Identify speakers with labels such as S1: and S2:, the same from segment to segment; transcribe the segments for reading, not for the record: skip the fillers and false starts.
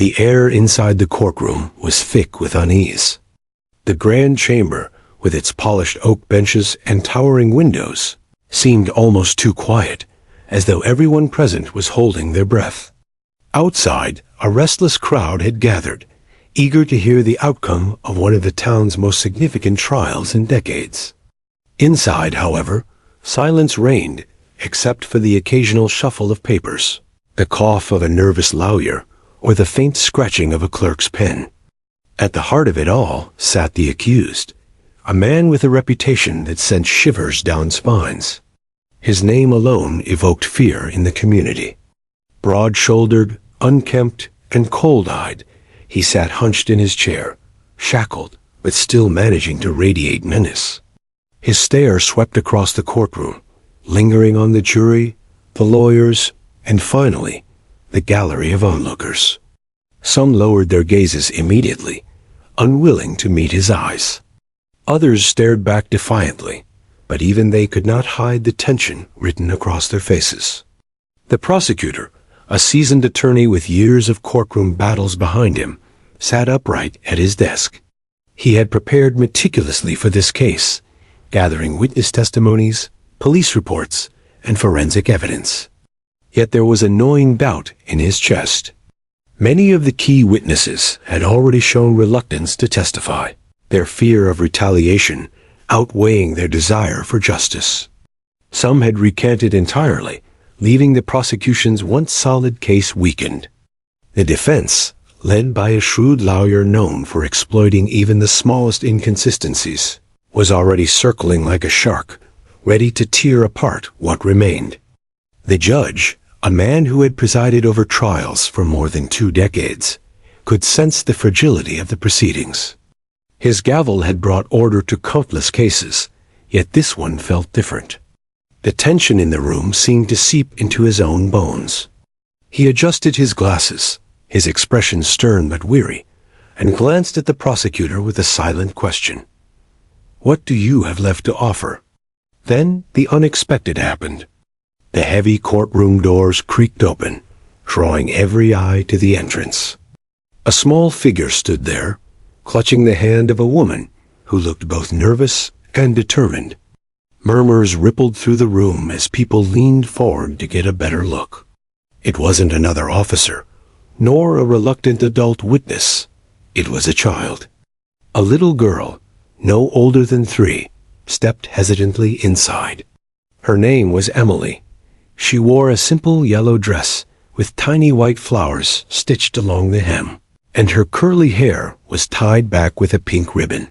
S1: The air inside the courtroom was thick with unease. The grand chamber, with its polished oak benches and towering windows, seemed almost too quiet, as though everyone present was holding their breath. Outside, a restless crowd had gathered, eager to hear the outcome of one of the town's most significant trials in decades. Inside, however, silence reigned, except for the occasional shuffle of papers, the cough of a nervous lawyer, or the faint scratching of a clerk's pen. At the heart of it all sat the accused, a man with a reputation that sent shivers down spines. His name alone evoked fear in the community. Broad-shouldered, unkempt, and cold-eyed, he sat hunched in his chair, shackled, but still managing to radiate menace. His stare swept across the courtroom, lingering on the jury, the lawyers, and finally, the gallery of onlookers. Some lowered their gazes immediately, unwilling to meet his eyes. Others stared back defiantly, but even they could not hide the tension written across their faces. The prosecutor, a seasoned attorney with years of courtroom battles behind him, sat upright at his desk. He had prepared meticulously for this case, gathering witness testimonies, police reports, and forensic evidence. Yet there was a gnawing doubt in his chest. Many of the key witnesses had already shown reluctance to testify, their fear of retaliation outweighing their desire for justice. Some had recanted entirely, leaving the prosecution's once solid case weakened. The defense, led by a shrewd lawyer known for exploiting even the smallest inconsistencies, was already circling like a shark, ready to tear apart what remained. The judge, a man who had presided over trials for more than 2 decades, could sense the fragility of the proceedings. His gavel had brought order to countless cases, yet this one felt different. The tension in the room seemed to seep into his own bones. He adjusted his glasses, his expression stern but weary, and glanced at the prosecutor with a silent question. "What do you have left to offer?" Then the unexpected happened. The heavy courtroom doors creaked open, drawing every eye to the entrance. A small figure stood there, clutching the hand of a woman who looked both nervous and determined. Murmurs rippled through the room as people leaned forward to get a better look. It wasn't another officer, nor a reluctant adult witness. It was a child. A little girl, no older than 3, stepped hesitantly inside. Her name was Emily. She wore a simple yellow dress with tiny white flowers stitched along the hem, and her curly hair was tied back with a pink ribbon.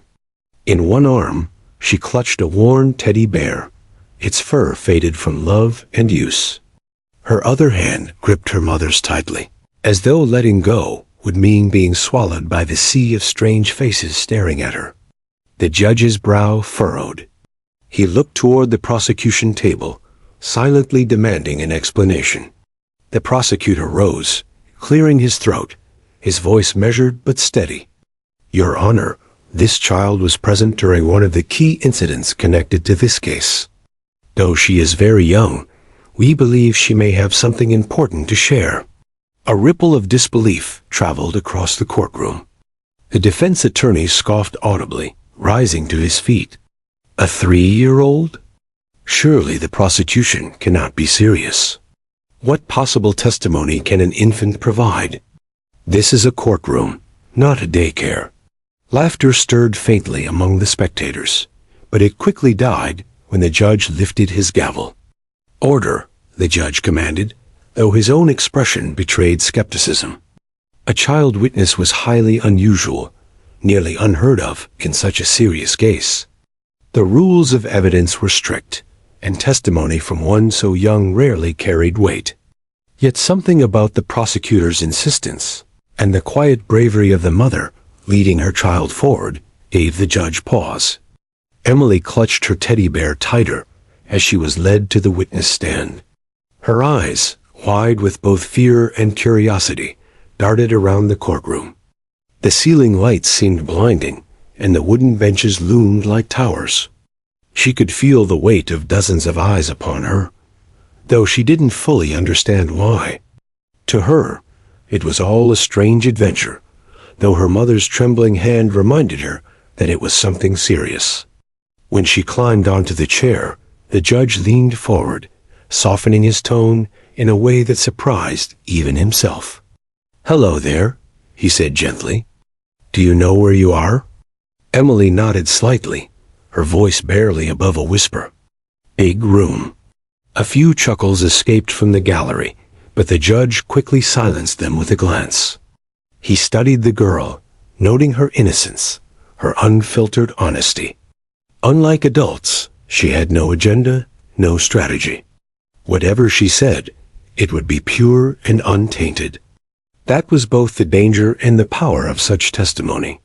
S1: In one arm, she clutched a worn teddy bear, its fur faded from love and use. Her other hand gripped her mother's tightly, as though letting go would mean being swallowed by the sea of strange faces staring at her. The judge's brow furrowed. He looked toward the prosecution table, silently demanding an explanation. The prosecutor rose, clearing his throat, his voice measured but steady. "Your Honor, this child was present during one of the key incidents connected to this case. Though she is very young, we believe she may have something important to share." A ripple of disbelief traveled across the courtroom. The defense attorney scoffed audibly, rising to his feet. "A 3-year-old? Surely the prosecution cannot be serious. What possible testimony can an infant provide? This is a courtroom, not a daycare." Laughter stirred faintly among the spectators, but it quickly died when the judge lifted his gavel. "Order," the judge commanded, though his own expression betrayed skepticism. A child witness was highly unusual, nearly unheard of in such a serious case. The rules of evidence were strict, and testimony from one so young rarely carried weight. Yet something about the prosecutor's insistence, and the quiet bravery of the mother leading her child forward, gave the judge pause. Emily clutched her teddy bear tighter as she was led to the witness stand. Her eyes, wide with both fear and curiosity, darted around the courtroom. The ceiling lights seemed blinding, and the wooden benches loomed like towers. She could feel the weight of dozens of eyes upon her, though she didn't fully understand why. To her, It was all a strange adventure, though her mother's trembling hand reminded her that it was something serious. When she climbed onto the chair, the judge leaned forward, softening his tone in a way that surprised even himself. "Hello there," he said gently. "Do you know where you are?" Emily nodded slightly, her voice barely above a whisper. "Big room." A few chuckles escaped from the gallery, but the judge quickly silenced them with a glance. He studied the girl, noting her innocence, her unfiltered honesty. Unlike adults, she had no agenda, no strategy. Whatever she said, it would be pure and untainted. That was both the danger and the power of such testimony.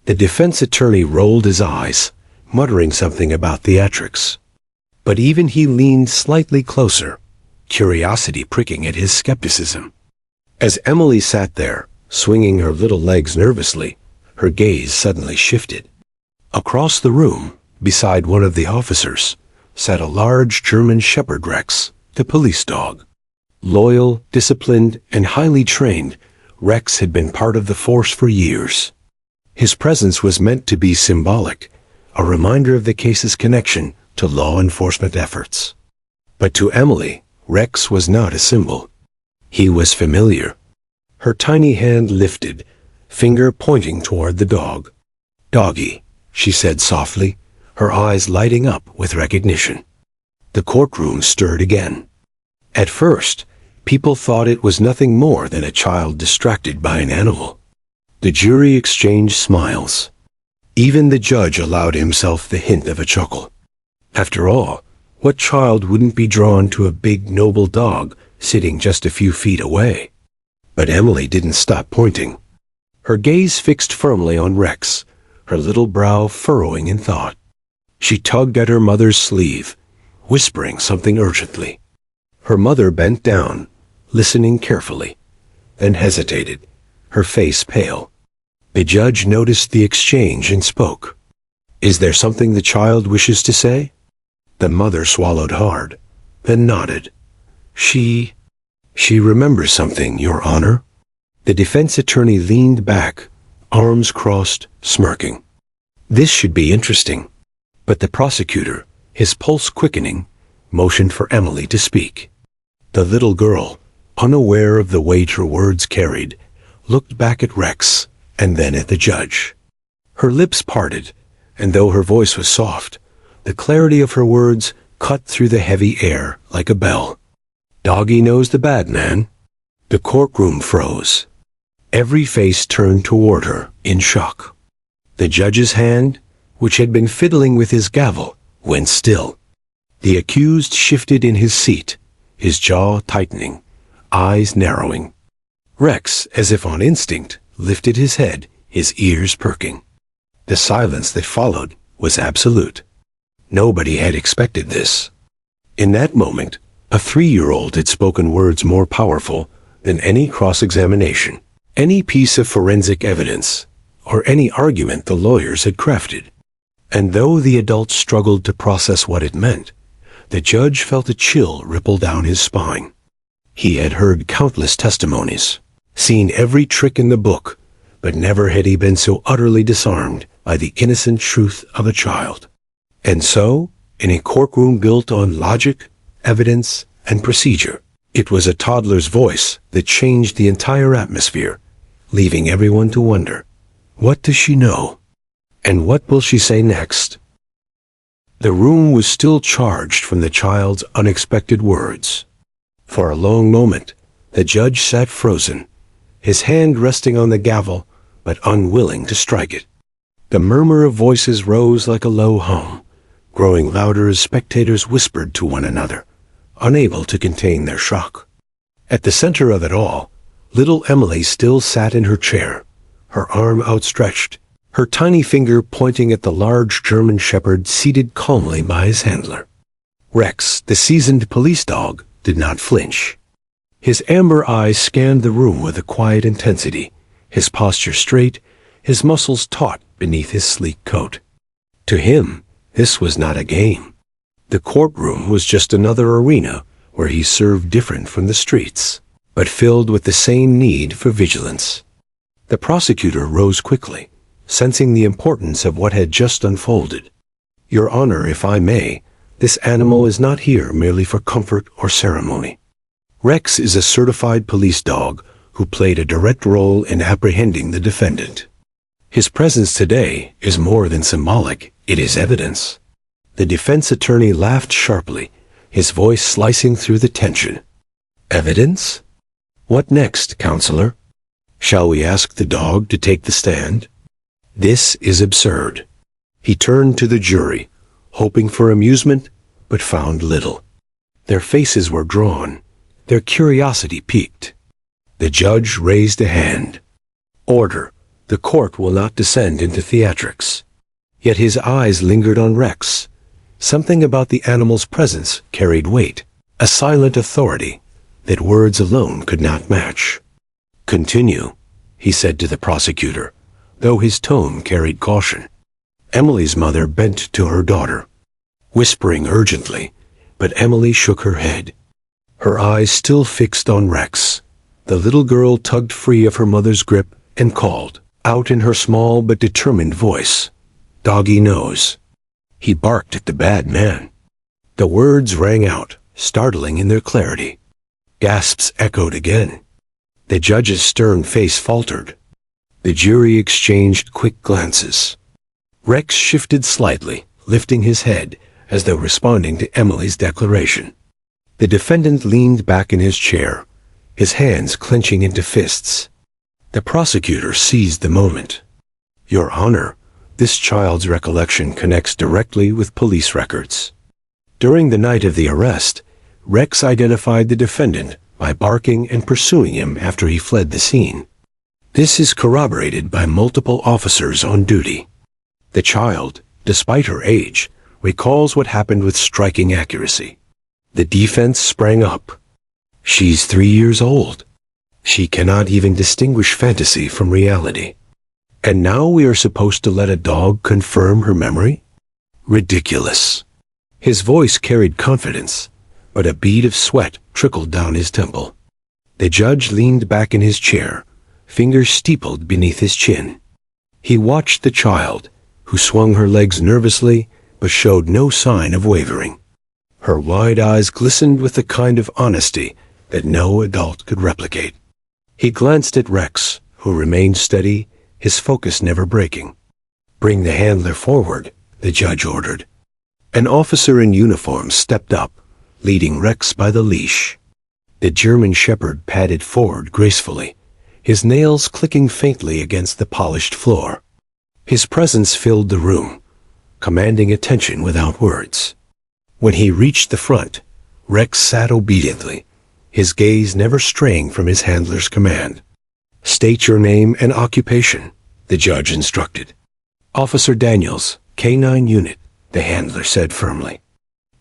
S1: The defense attorney rolled his eyes, muttering something about theatrics. But even he leaned slightly closer, curiosity pricking at his skepticism. As Emily sat there, swinging her little legs nervously, her gaze suddenly shifted. Across the room, beside one of the officers, sat a large German Shepherd Rex, the police dog. Loyal, disciplined, and highly trained, Rex had been part of the force for years. His presence was meant to be symbolic, a reminder of the case's connection to law enforcement efforts. But to Emily, Rex was not a symbol. He was familiar. Her tiny hand lifted, finger pointing toward the dog. "Doggy," she said softly, her eyes lighting up with recognition. The courtroom stirred again. At first, people thought it was nothing more than a child distracted by an animal. The jury exchanged smiles. Even the judge allowed himself the hint of a chuckle. After all, what child wouldn't be drawn to a big, noble dog sitting just a few feet away? But Emily didn't stop pointing. Her gaze fixed firmly on Rex, her little brow furrowing in thought. She tugged at her mother's sleeve, whispering something urgently. Her mother bent down, listening carefully, then hesitated, her face pale. The judge noticed the exchange and spoke. "Is there something the child wishes to say?" The mother swallowed hard, then nodded. She remembers something, Your Honor." The defense attorney leaned back, arms crossed, smirking. This should be interesting. But the prosecutor, his pulse quickening, motioned for Emily to speak. The little girl, unaware of the weight her words carried, looked back at Rex and then at the judge. Her lips parted, and though her voice was soft, the clarity of her words cut through the heavy air like a bell. "Doggy knows the bad man." The courtroom froze. Every face turned toward her in shock. The judge's hand, which had been fiddling with his gavel, went still. The accused shifted in his seat, his jaw tightening, eyes narrowing. Rex, as if on instinct, lifted his head, his ears perking. The silence that followed was absolute. Nobody had expected this. In that moment, a 3-year-old had spoken words more powerful than any cross-examination, any piece of forensic evidence, or any argument the lawyers had crafted. And though the adults struggled to process what it meant, the judge felt a chill ripple down his spine. He had heard countless testimonies, seen every trick in the book, but never had he been so utterly disarmed by the innocent truth of a child. And so, in a courtroom built on logic, evidence, and procedure, it was a toddler's voice that changed the entire atmosphere, leaving everyone to wonder, what does she know? And what will she say next? The room was still charged from the child's unexpected words. For a long moment, the judge sat frozen, his hand resting on the gavel, but unwilling to strike it. The murmur of voices rose like a low hum, growing louder as spectators whispered to one another, unable to contain their shock. At the center of it all, little Emily still sat in her chair, her arm outstretched, her tiny finger pointing at the large German Shepherd seated calmly by his handler. Rex, the seasoned police dog, did not flinch. His amber eyes scanned the room with a quiet intensity, his posture straight, his muscles taut beneath his sleek coat. To him, this was not a game. The courtroom was just another arena where he served different from the streets. but filled with the same need for vigilance. The prosecutor rose quickly, sensing the importance of what had just unfolded. Your Honor, if I may, this animal is not here merely for comfort or ceremony. Rex is a certified police dog who played a direct role in apprehending the defendant. His presence today is more than symbolic, it is evidence. The defense attorney laughed sharply, his voice slicing through the tension. Evidence? What next, counselor? Shall we ask the dog to take the stand? This is absurd. He turned to the jury, hoping for amusement, but found little. Their faces were drawn, their curiosity piqued. The judge raised a hand. Order. The court will not descend into theatrics. Yet his eyes lingered on Rex. Something about the animal's presence carried weight, a silent authority that words alone could not match. Continue, he said to the prosecutor, though his tone carried caution. Emily's mother bent to her daughter, whispering urgently, but Emily shook her head. Her eyes still fixed on Rex. The little girl tugged free of her mother's grip and called, out in her small but determined voice, "Doggy knows." He barked at the bad man. The words rang out, startling in their clarity. Gasps echoed again. The judge's stern face faltered. The jury exchanged quick glances. Rex shifted slightly, lifting his head as though responding to Emily's declaration. The defendant leaned back in his chair, his hands clenching into fists. The prosecutor seized the moment. Your Honor, this child's recollection connects directly with police records. During the night of the arrest, Rex identified the defendant by barking and pursuing him after he fled the scene. This is corroborated by multiple officers on duty. The child, despite her age, recalls what happened with striking accuracy. The defense sprang up. She's 3 years old. She cannot even distinguish fantasy from reality. And now we are supposed to let a dog confirm her memory? Ridiculous. His voice carried confidence, but a bead of sweat trickled down his temple. The judge leaned back in his chair, fingers steepled beneath his chin. He watched the child, who swung her legs nervously but showed no sign of wavering. Her wide eyes glistened with the kind of honesty that no adult could replicate. He glanced at Rex, who remained steady, his focus never breaking. Bring the handler forward, the judge ordered. An officer in uniform stepped up, leading Rex by the leash. The German shepherd padded forward gracefully, his nails clicking faintly against the polished floor. His presence filled the room, commanding attention without words. When he reached the front, Rex sat obediently, his gaze never straying from his handler's command. State your name and occupation, the judge instructed. Officer Daniels, K9 Unit, the handler said firmly.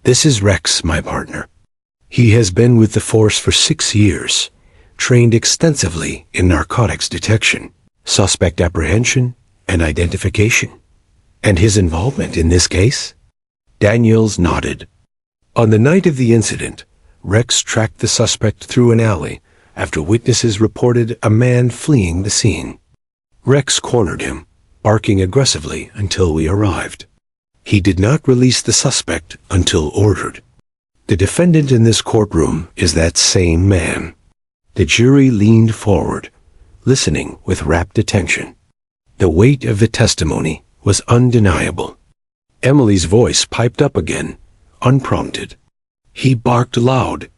S1: This is Rex, my partner. He has been with the force for 6 years, trained extensively in narcotics detection, suspect apprehension, and identification. And his involvement in this case? Daniels nodded. On the night of the incident, Rex tracked the suspect through an alley after witnesses reported a man fleeing the scene. Rex cornered him, barking aggressively until we arrived. He did not release the suspect until ordered. The defendant in this courtroom is that same man. The jury leaned forward, listening with rapt attention. The weight of the testimony was undeniable. Emily's voice piped up again, unprompted. He barked loud.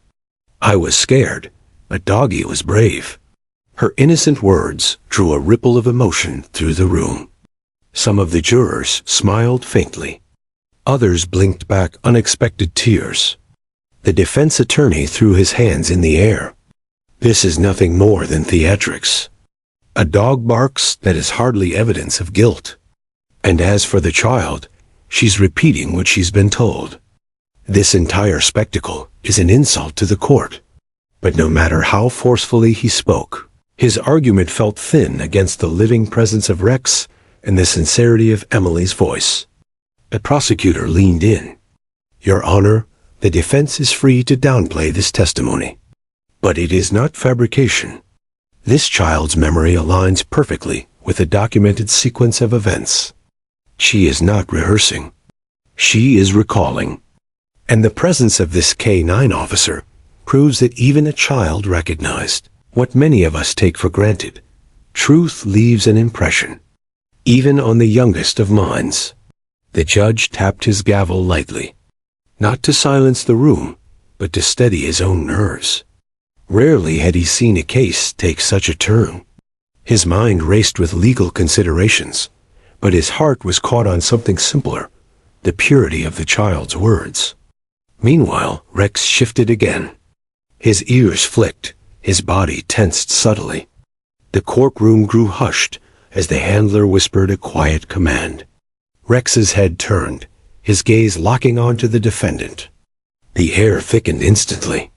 S1: I was scared, but Doggy was brave. Her innocent words drew a ripple of emotion through the room. Some of the jurors smiled faintly. Others blinked back unexpected tears. The defense attorney threw his hands in the air. This is nothing more than theatrics. A dog barks that is hardly evidence of guilt. And as for the child, she's repeating what she's been told. This entire spectacle is an insult to the court. But no matter how forcefully he spoke, his argument felt thin against the living presence of Rex and the sincerity of Emily's voice. The prosecutor leaned in. Your Honor, the defense is free to downplay this testimony. But it is not fabrication. This child's memory aligns perfectly with a documented sequence of events. She is not rehearsing. She is recalling. And the presence of this K-9 officer proves that even a child recognized what many of us take for granted. Truth leaves an impression, even on the youngest of minds. The judge tapped his gavel lightly, not to silence the room, but to steady his own nerves. Rarely had he seen a case take such a turn. His mind raced with legal considerations, but his heart was caught on something simpler, the purity of the child's words. Meanwhile, Rex shifted again. His ears flicked, his body tensed subtly. The courtroom grew hushed as the handler whispered a quiet command. Rex's head turned, his gaze locking onto the defendant. The air thickened instantly.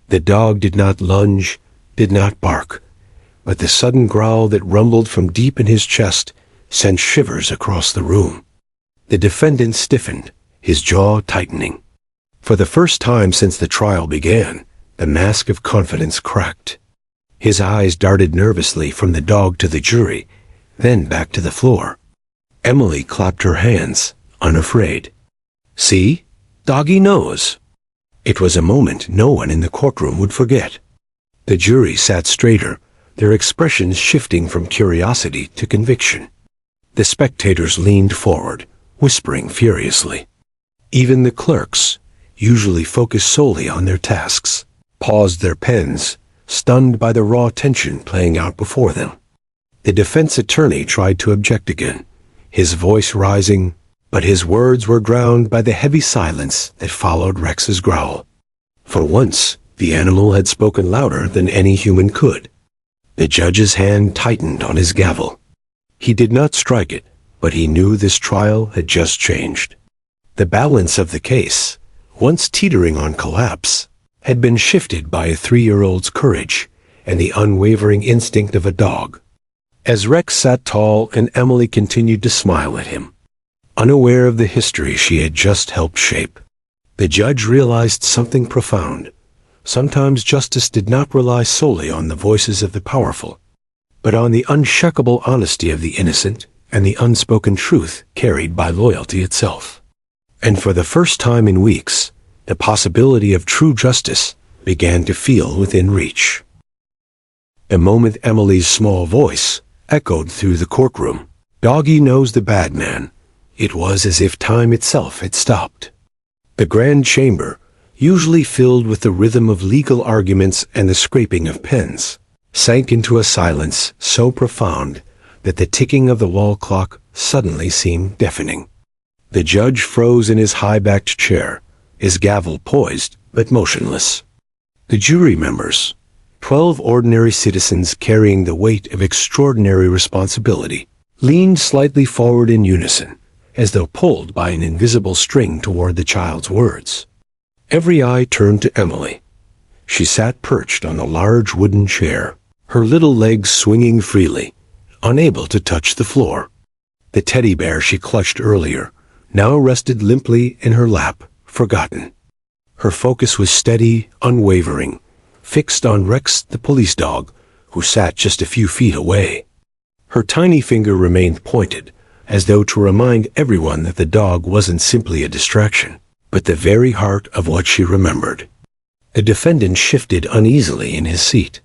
S1: The dog did not lunge, did not bark, but the sudden growl that rumbled from deep in his chest sent shivers across the room. The defendant stiffened, his jaw tightening. For the first time since the trial began, the mask of confidence cracked. His eyes darted nervously from the dog to the jury, then back to the floor. Emily clapped her hands, unafraid. "See? Doggy knows." It was a moment no one in the courtroom would forget. The jury sat straighter, their expressions shifting from curiosity to conviction. The spectators leaned forward, whispering furiously. Even the clerks, usually focused solely on their tasks, paused their pens, stunned by the raw tension playing out before them. The defense attorney tried to object again, his voice rising, but his words were drowned by the heavy silence that followed Rex's growl. For once, the animal had spoken louder than any human could. The judge's hand tightened on his gavel. He did not strike it, but he knew this trial had just changed. The balance of the case, once teetering on collapse, had been shifted by a 3-year-old's courage and the unwavering instinct of a dog. As Rex sat tall and Emily continued to smile at him, unaware of the history she had just helped shape, the judge realized something profound. Sometimes justice did not rely solely on the voices of the powerful, but on the unshakable honesty of the innocent and the unspoken truth carried by loyalty itself. And for the first time in weeks, the possibility of true justice began to feel within reach. A moment Emily's small voice echoed through the courtroom. "Doggy knows the bad man." It was as if time itself had stopped. The grand chamber, usually filled with the rhythm of legal arguments and the scraping of pens, sank into a silence so profound that the ticking of the wall clock suddenly seemed deafening. The judge froze in his high-backed chair, his gavel poised but motionless. The jury members, 12 ordinary citizens carrying the weight of extraordinary responsibility, leaned slightly forward in unison, as though pulled by an invisible string toward the child's words. Every eye turned to Emily. She sat perched on a large wooden chair, her little legs swinging freely, unable to touch the floor. The teddy bear she clutched earlier now rested limply in her lap, forgotten. Her focus was steady, unwavering, fixed on Rex the police dog, who sat just a few feet away. Her tiny finger remained pointed, as though to remind everyone that the dog wasn't simply a distraction, but the very heart of what she remembered. The defendant shifted uneasily in his seat.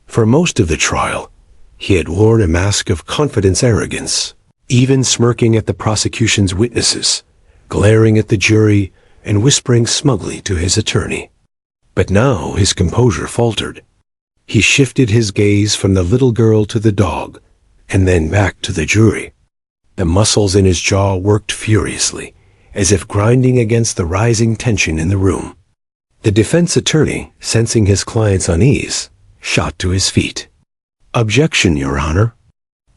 S1: For most of the trial, he had worn a mask of confident arrogance, even smirking at the prosecution's witnesses, glaring at the jury, and whispering smugly to his attorney. But now his composure faltered. He shifted his gaze from the little girl to the dog, and then back to the jury. The muscles in his jaw worked furiously, as if grinding against the rising tension in the room. The defense attorney, sensing his client's unease, shot to his feet. "Objection, Your Honor.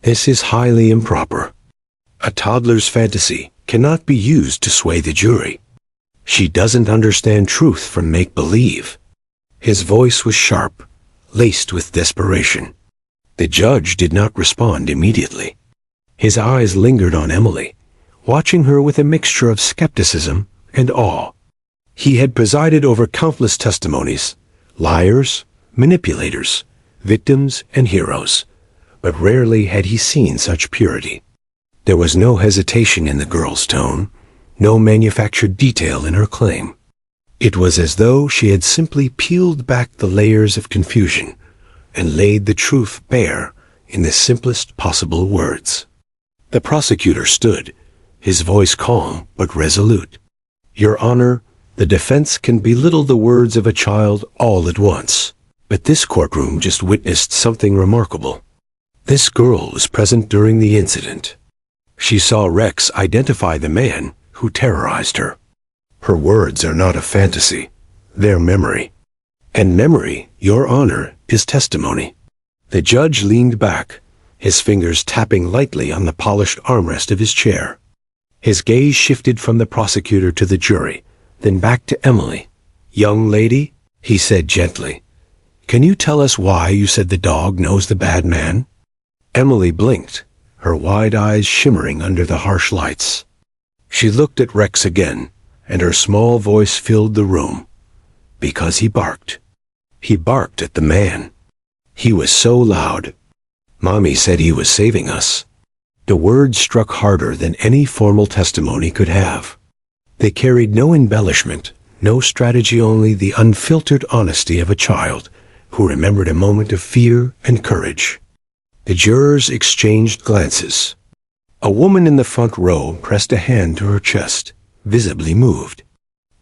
S1: This is highly improper. A toddler's fantasy cannot be used to sway the jury. She doesn't understand truth from make-believe." His voice was sharp, laced with desperation. The judge did not respond immediately. His eyes lingered on Emily, watching her with a mixture of skepticism and awe. He had presided over countless testimonies, liars, manipulators, victims, and heroes, but rarely had he seen such purity. There was no hesitation in the girl's tone, no manufactured detail in her claim. It was as though she had simply peeled back the layers of confusion and laid the truth bare in the simplest possible words. The prosecutor stood, his voice calm but resolute. "Your Honor, the defense can belittle the words of a child all at once, but this courtroom just witnessed something remarkable. This girl was present during the incident. She saw Rex identify the man who terrorized her. Her words are not a fantasy, they're memory. And memory, Your Honor, is testimony." The judge leaned back, his fingers tapping lightly on the polished armrest of his chair. His gaze shifted from the prosecutor to the jury, then back to Emily. "Young lady," he said gently, "can you tell us why you said the dog knows the bad man?" Emily blinked, her wide eyes shimmering under the harsh lights. She looked at Rex again, and her small voice filled the room. "Because he barked. He barked at the man. He was so loud. Mommy said he was saving us." The words struck harder than any formal testimony could have. They carried no embellishment, no strategy, only the unfiltered honesty of a child who remembered a moment of fear and courage. The jurors exchanged glances. A woman in the front row pressed a hand to her chest, visibly moved.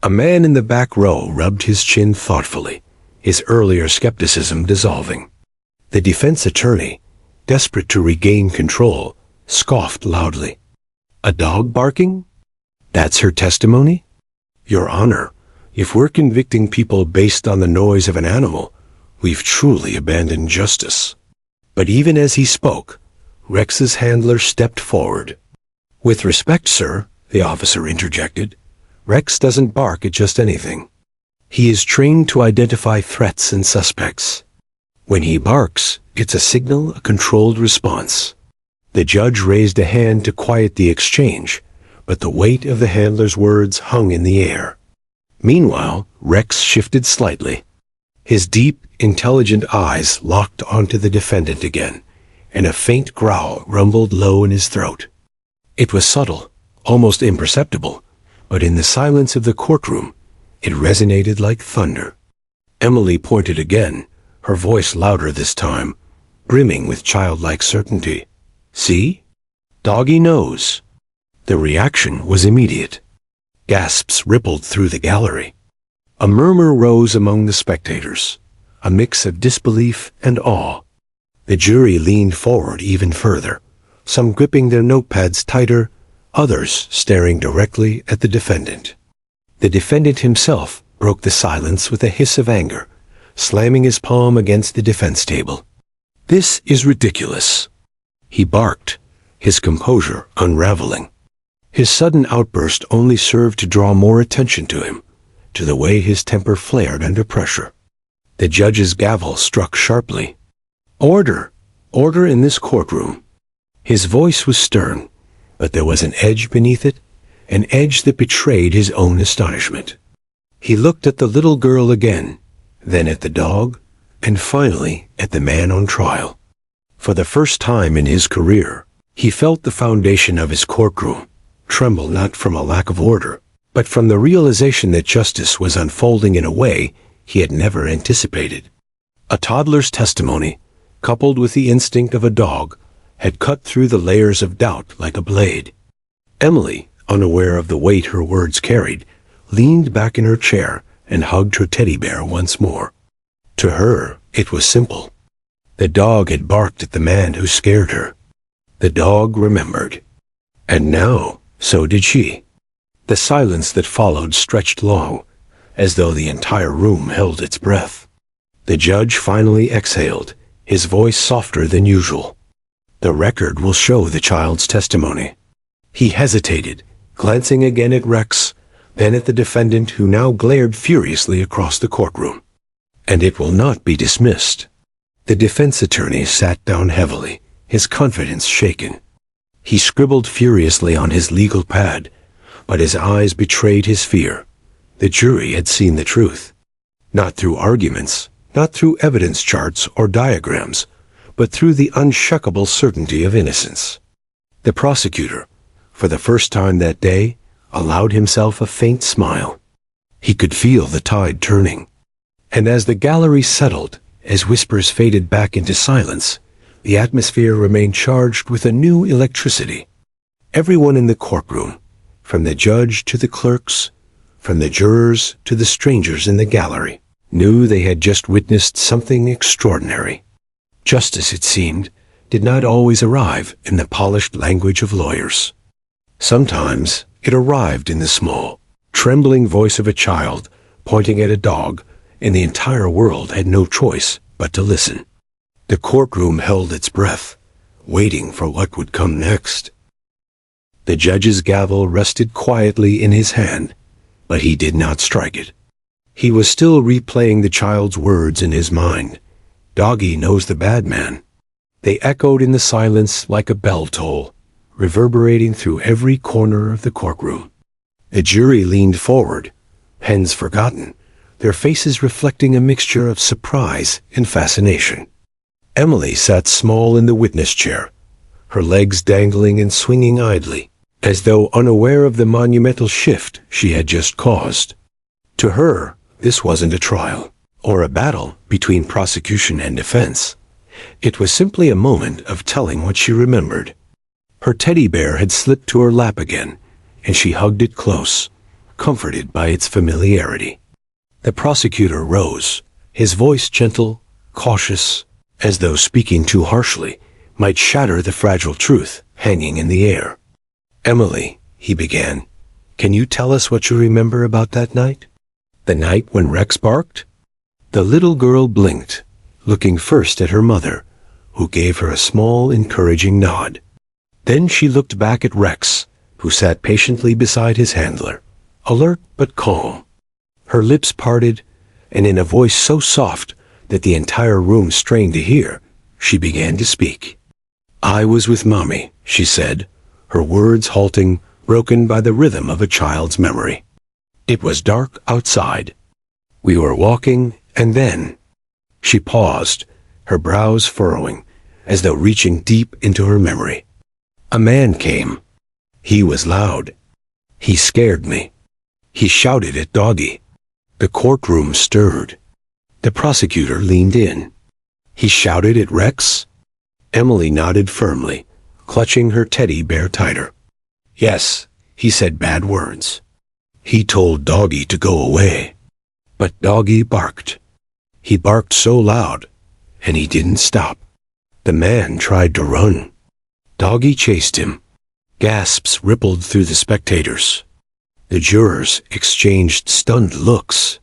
S1: A man in the back row rubbed his chin thoughtfully, his earlier skepticism dissolving. The defense attorney, desperate to regain control, scoffed loudly. "A dog barking? That's her testimony? Your Honor, if we're convicting people based on the noise of an animal, we've truly abandoned justice." But even as he spoke, Rex's handler stepped forward. "With respect, sir," the officer interjected, "Rex doesn't bark at just anything. He is trained to identify threats and suspects. When he barks, it's a signal, a controlled response." The judge raised a hand to quiet the exchange, but the weight of the handler's words hung in the air. Meanwhile, Rex shifted slightly. His deep, intelligent eyes locked onto the defendant again, and a faint growl rumbled low in his throat. It was subtle, almost imperceptible, but in the silence of the courtroom, it resonated like thunder. Emily pointed again, her voice louder this time, brimming with childlike certainty. "See? Doggy knows." The reaction was immediate. Gasps rippled through the gallery. A murmur rose among the spectators, a mix of disbelief and awe. The jury leaned forward even further, some gripping their notepads tighter, others staring directly at the defendant. The defendant himself broke the silence with a hiss of anger, slamming his palm against the defense table. "This is ridiculous," he barked, his composure unraveling. His sudden outburst only served to draw more attention to him, to the way his temper flared under pressure. The judge's gavel struck sharply. "Order! Order in this courtroom." His voice was stern, but there was an edge beneath it, an edge that betrayed his own astonishment. He looked at the little girl again, then at the dog, and finally at the man on trial. For the first time in his career, he felt the foundation of his courtroom tremble, not from a lack of order, but from the realization that justice was unfolding in a way he had never anticipated. A toddler's testimony, coupled with the instinct of a dog, had cut through the layers of doubt like a blade. Emily, unaware of the weight her words carried, leaned back in her chair and hugged her teddy bear once more. To her, it was simple. The dog had barked at the man who scared her. The dog remembered. And now, so did she. The silence that followed stretched long, as though the entire room held its breath. The judge finally exhaled, his voice softer than usual. "The record will show the child's testimony." He hesitated, glancing again at Rex, then at the defendant, who now glared furiously across the courtroom. "And it will not be dismissed." The defense attorney sat down heavily, his confidence shaken. He scribbled furiously on his legal pad, but his eyes betrayed his fear. The jury had seen the truth. Not through arguments, not through evidence charts or diagrams, but through the unshakable certainty of innocence. The prosecutor, for the first time that day, allowed himself a faint smile. He could feel the tide turning. And as the gallery settled, as whispers faded back into silence, the atmosphere remained charged with a new electricity. Everyone in the courtroom, from the judge to the clerks, from the jurors to the strangers in the gallery, knew they had just witnessed something extraordinary. Justice, it seemed, did not always arrive in the polished language of lawyers. Sometimes it arrived in the small, trembling voice of a child pointing at a dog, and the entire world had no choice but to listen. The courtroom held its breath, waiting for what would come next. The judge's gavel rested quietly in his hand, but he did not strike it. He was still replaying the child's words in his mind. "Doggy knows the bad man." They echoed in the silence like a bell toll, reverberating through every corner of the courtroom. The jury leaned forward, pens forgotten, their faces reflecting a mixture of surprise and fascination. Emily sat small in the witness chair, her legs dangling and swinging idly, as though unaware of the monumental shift she had just caused. To her, this wasn't a trial, or a battle between prosecution and defense. It was simply a moment of telling what she remembered. Her teddy bear had slipped to her lap again, and she hugged it close, comforted by its familiarity. The prosecutor rose, his voice gentle, cautious, as though speaking too harshly might shatter the fragile truth hanging in the air. "Emily," he began, "can you tell us what you remember about that night? The night when Rex barked?" The little girl blinked, looking first at her mother, who gave her a small, encouraging nod. Then she looked back at Rex, who sat patiently beside his handler, alert but calm. Her lips parted, and in a voice so soft that the entire room strained to hear, she began to speak. "I was with Mommy," she said, her words halting, broken by the rhythm of a child's memory. "It was dark outside. We were walking, and then—" She paused, her brows furrowing, as though reaching deep into her memory. "A man came. He was loud. He scared me. He shouted at Doggy." The courtroom stirred. The prosecutor leaned in. "He shouted at Rex?" Emily nodded firmly, clutching her teddy bear tighter. "Yes, he said bad words. He told Doggy to go away. But Doggy barked. He barked so loud, and he didn't stop. The man tried to run. Doggy chased him." Gasps rippled through the spectators. The jurors exchanged stunned looks.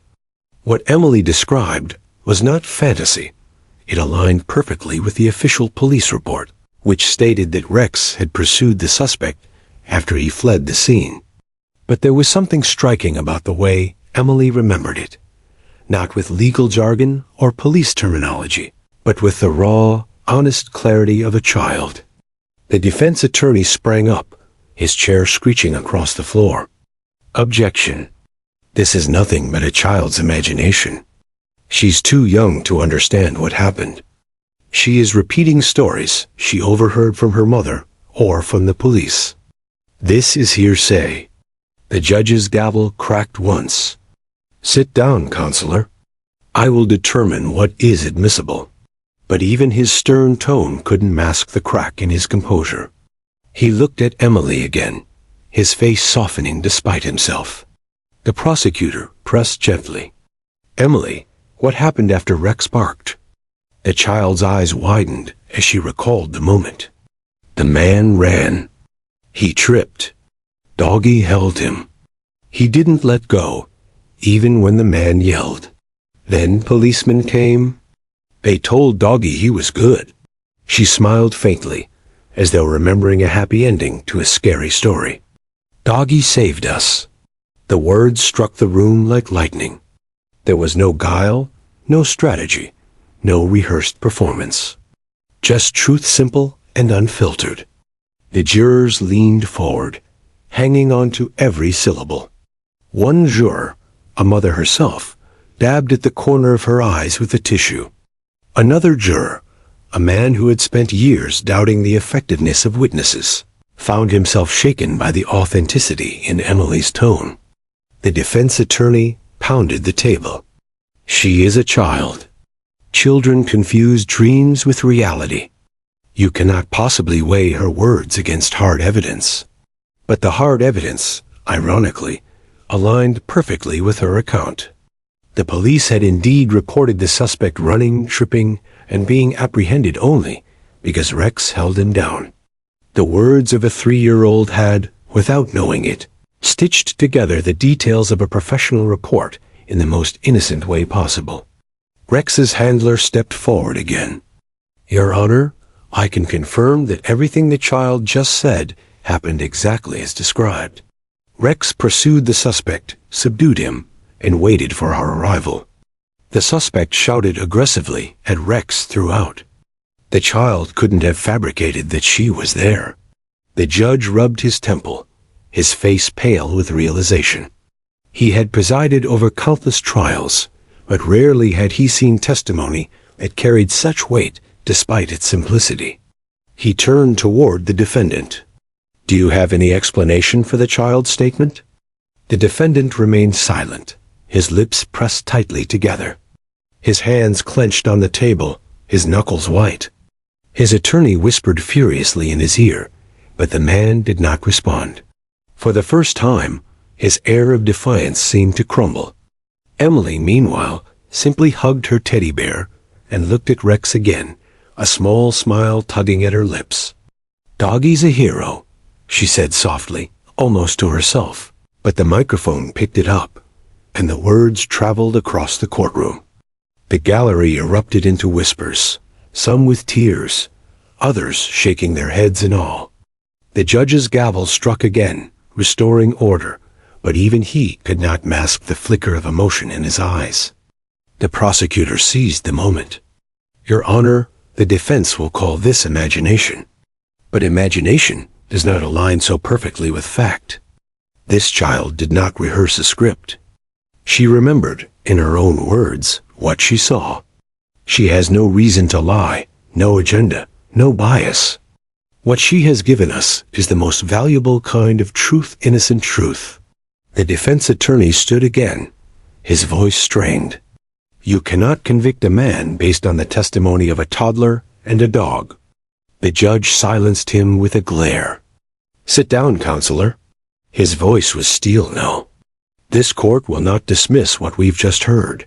S1: What Emily described was not fantasy. It aligned perfectly with the official police report, which stated that Rex had pursued the suspect after he fled the scene. But there was something striking about the way Emily remembered it, not with legal jargon or police terminology, but with the raw, honest clarity of a child. The defense attorney sprang up, his chair screeching across the floor. "Objection. This is nothing but a child's imagination. She's too young to understand what happened. She is repeating stories she overheard from her mother or from the police. This is hearsay." The judge's gavel cracked once. "Sit down, counselor. I will determine what is admissible." But even his stern tone couldn't mask the crack in his composure. He looked at Emily again, his face softening despite himself. The prosecutor pressed gently. "Emily, what happened after Rex barked?" The child's eyes widened as she recalled the moment. "The man ran. He tripped. Doggy held him. He didn't let go, even when the man yelled. Then policemen came. They told Doggy he was good." She smiled faintly, as though remembering a happy ending to a scary story. "Doggy saved us." The words struck the room like lightning. There was no guile, no strategy, no rehearsed performance. Just truth simple and unfiltered. The jurors leaned forward, hanging on to every syllable. One juror, a mother herself, dabbed at the corner of her eyes with a tissue. Another juror, a man who had spent years doubting the effectiveness of witnesses, found himself shaken by the authenticity in Emily's tone. The defense attorney pounded the table. She is a child. Children confuse dreams with reality. You cannot possibly weigh her words against hard evidence. But the hard evidence, ironically, aligned perfectly with her account. The police had indeed reported the suspect running, tripping, and being apprehended only because Rex held him down. The words of a 3-year-old had, without knowing it, stitched together the details of a professional report in the most innocent way possible. Rex's handler stepped forward again. Your Honor, I can confirm that everything the child just said happened exactly as described. Rex pursued the suspect, subdued him, and waited for our arrival. The suspect shouted aggressively at Rex throughout. The child couldn't have fabricated that she was there. The judge rubbed his temple, his face pale with realization. He had presided over countless trials, but rarely had he seen testimony that carried such weight despite its simplicity. He turned toward the defendant. Do you have any explanation for the child's statement? The defendant remained silent, his lips pressed tightly together. His hands clenched on the table, his knuckles white. His attorney whispered furiously in his ear, but the man did not respond. For the first time, his air of defiance seemed to crumble. Emily, meanwhile, simply hugged her teddy bear and looked at Rex again, a small smile tugging at her lips. Doggie's a hero, she said softly, almost to herself, but the microphone picked it up, and the words traveled across the courtroom. The gallery erupted into whispers, some with tears, others shaking their heads in awe. The judge's gavel struck again, restoring order, but even he could not mask the flicker of emotion in his eyes. The prosecutor seized the moment. Your Honor, the defense will call this imagination. But imagination does not align so perfectly with fact. This child did not rehearse a script. She remembered, in her own words, what she saw. She has no reason to lie, no agenda, no bias. What she has given us is the most valuable kind of truth, innocent truth. The defense attorney stood again, his voice strained. You cannot convict a man based on the testimony of a toddler and a dog. The judge silenced him with a glare. Sit down, counselor. His voice was steel now. This court will not dismiss what we've just heard.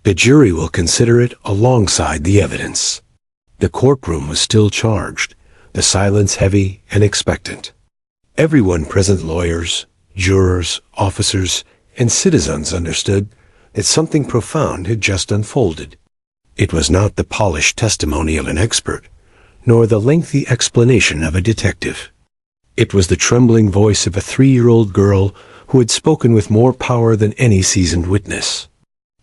S1: The jury will consider it alongside the evidence. The courtroom was still charged, the silence heavy and expectant. Everyone present, lawyers, jurors, officers, and citizens, understood that something profound had just unfolded. It was not the polished testimony of an expert, nor the lengthy explanation of a detective. It was the trembling voice of a 3-year-old girl who had spoken with more power than any seasoned witness.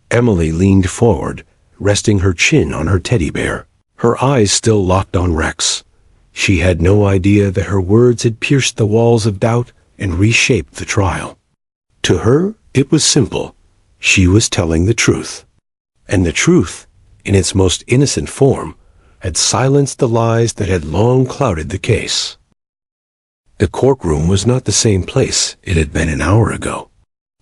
S1: Emily leaned forward, resting her chin on her teddy bear, her eyes still locked on Rex. She had no idea that her words had pierced the walls of doubt and reshaped the trial. To her, it was simple. She was telling the truth. And the truth, in its most innocent form, had silenced the lies that had long clouded the case. The courtroom was not the same place it had been an hour ago.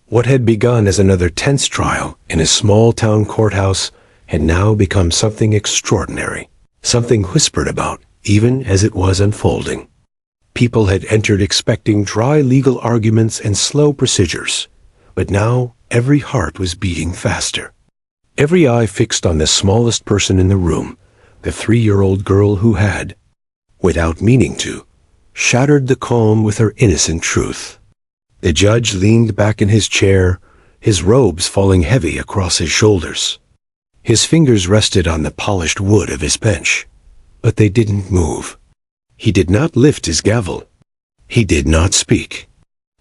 S1: What had begun as another tense trial in a small-town courthouse had now become something extraordinary, something whispered about even as it was unfolding. People had entered expecting dry legal arguments and slow procedures, but now every heart was beating faster. Every eye fixed on the smallest person in the room, the 3-year-old girl who had, without meaning to, shattered the calm with her innocent truth. The judge leaned back in his chair, his robes falling heavy across his shoulders. His fingers rested on the polished wood of his bench, but they didn't move. He did not lift his gavel. He did not speak.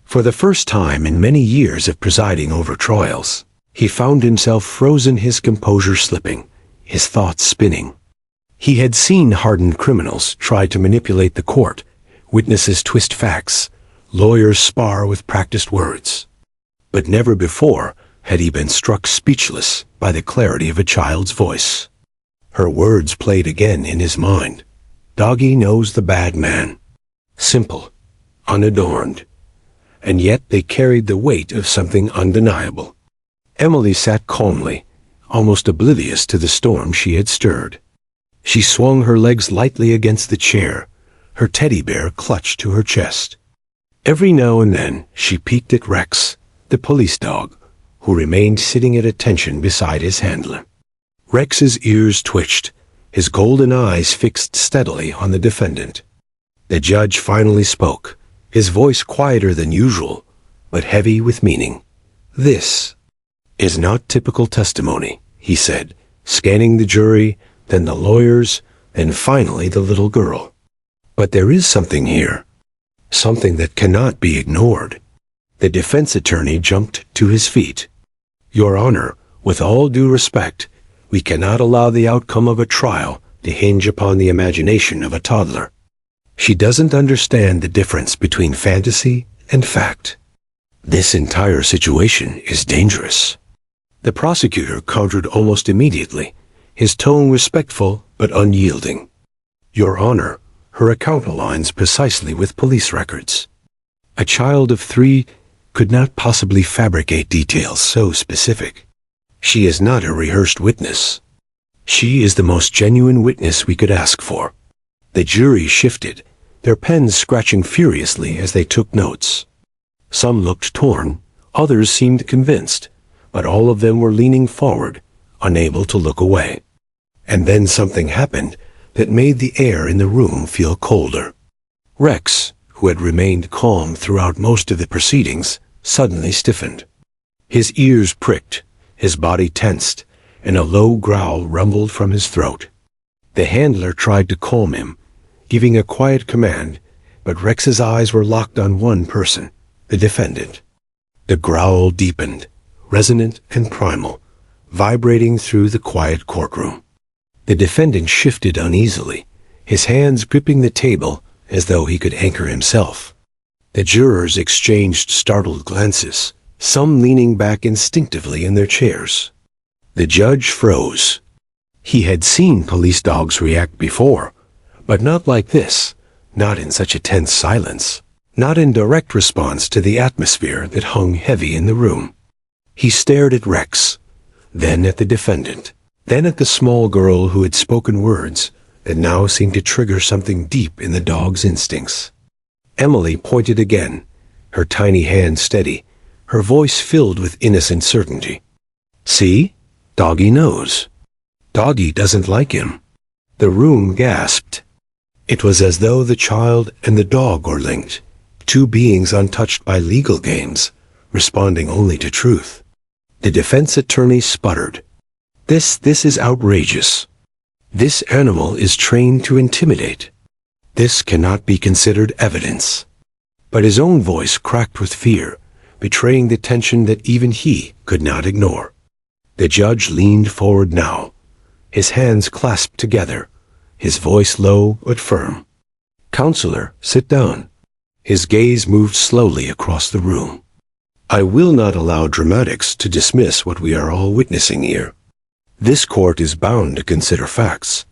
S1: For the first time in many years of presiding over trials, he found himself frozen, his composure slipping, his thoughts spinning. He had seen hardened criminals try to manipulate the court, witnesses twist facts, lawyers spar with practiced words. But never before had he been struck speechless by the clarity of a child's voice. Her words played again in his mind. Doggy knows the bad man. Simple, unadorned, and yet they carried the weight of something undeniable. Emily sat calmly, almost oblivious to the storm she had stirred. She swung her legs lightly against the chair, her teddy bear clutched to her chest. Every now and then she peeked at Rex, the police dog, who remained sitting at attention beside his handler. Rex's ears twitched, his golden eyes fixed steadily on the defendant. The judge finally spoke, his voice quieter than usual, but heavy with meaning. "This is not typical testimony," he said, scanning the jury, then the lawyers, and finally the little girl. "But there is something here, something that cannot be ignored." The defense attorney jumped to his feet. "Your Honor, with all due respect, we cannot allow the outcome of a trial to hinge upon the imagination of a toddler. She doesn't understand the difference between fantasy and fact. This entire situation is dangerous." The prosecutor countered almost immediately, his tone respectful but unyielding. "Your Honor, her account aligns precisely with police records. A child of 3 could not possibly fabricate details so specific. She is not a rehearsed witness. She is the most genuine witness we could ask for." The jury shifted, their pens scratching furiously as they took notes. Some looked torn, others seemed convinced, but all of them were leaning forward, unable to look away. And then something happened that made the air in the room feel colder. Rex, who had remained calm throughout most of the proceedings, suddenly stiffened. His ears pricked, his body tensed, and a low growl rumbled from his throat. The handler tried to calm him, giving a quiet command, but Rex's eyes were locked on one person, the defendant. The growl deepened, resonant and primal, vibrating through the quiet courtroom. The defendant shifted uneasily, his hands gripping the table as though he could anchor himself. The jurors exchanged startled glances, some leaning back instinctively in their chairs. The judge froze. He had seen police dogs react before, but not like this, not in such a tense silence, not in direct response to the atmosphere that hung heavy in the room. He stared at Rex, then at the defendant, then at the small girl who had spoken words that now seemed to trigger something deep in the dog's instincts. Emily pointed again, her tiny hand steady, her voice filled with innocent certainty. "See? Doggy knows. Doggy doesn't like him." The room gasped. It was as though the child and the dog were linked, two beings untouched by legal games, responding only to truth. The defense attorney sputtered. This is outrageous. This animal is trained to intimidate. This cannot be considered evidence." But his own voice cracked with fear, betraying the tension that even he could not ignore. The judge leaned forward now, his hands clasped together, his voice low but firm. "Counselor, sit down." His gaze moved slowly across the room. "I will not allow dramatics to dismiss what we are all witnessing here. This court is bound to consider facts,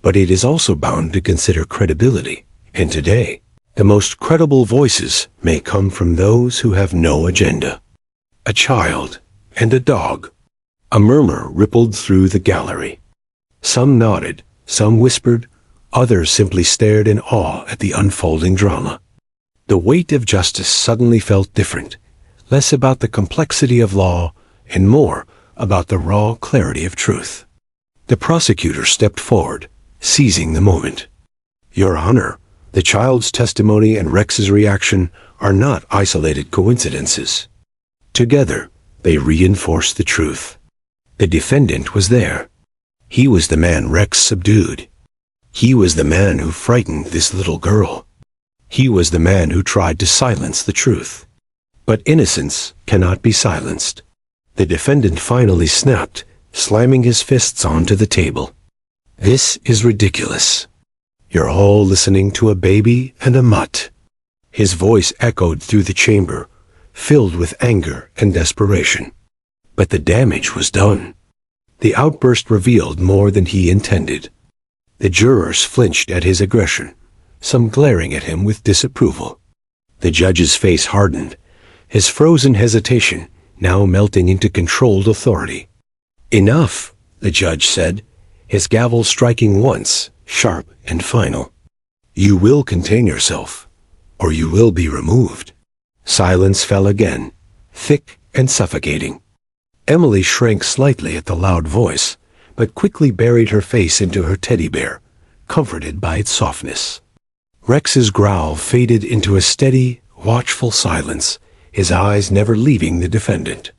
S1: but it is also bound to consider credibility. And today, the most credible voices may come from those who have no agenda. A child and a dog." A murmur rippled through the gallery. Some nodded, some whispered, others simply stared in awe at the unfolding drama. The weight of justice suddenly felt different, less about the complexity of law and more about the raw clarity of truth. The prosecutor stepped forward, seizing the moment. "Your Honor, the child's testimony and Rex's reaction are not isolated coincidences. Together, they reinforce the truth. The defendant was there. He was the man Rex subdued. He was the man who frightened this little girl. He was the man who tried to silence the truth. But innocence cannot be silenced." The defendant finally snapped, slamming his fists onto the table. "This is ridiculous. You're all listening to a baby and a mutt." His voice echoed through the chamber, filled with anger and desperation. But the damage was done. The outburst revealed more than he intended. The jurors flinched at his aggression, some glaring at him with disapproval. The judge's face hardened, his frozen hesitation now melting into controlled authority. "Enough," the judge said, his gavel striking once, sharp and final. "You will contain yourself, or you will be removed." Silence fell again, thick and suffocating. Emily shrank slightly at the loud voice, but quickly buried her face into her teddy bear, comforted by its softness. Rex's growl faded into a steady, watchful silence, his eyes never leaving the defendant.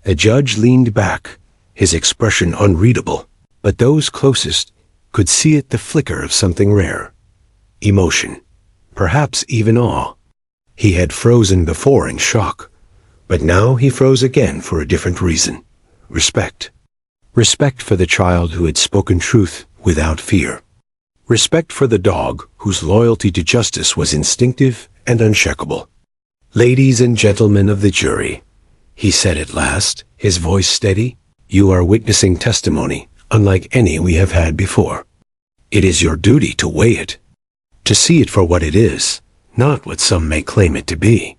S1: The judge leaned back, his expression unreadable, but those closest could see it the flicker of something rare. Emotion, perhaps even awe. He had frozen before in shock, but now he froze again for a different reason. Respect. Respect for the child who had spoken truth without fear. Respect for the dog whose loyalty to justice was instinctive and unshakable. "Ladies and gentlemen of the jury," he said at last, his voice steady, "you are witnessing testimony unlike any we have had before. It is your duty to weigh it, to see it for what it is, not what some may claim it to be.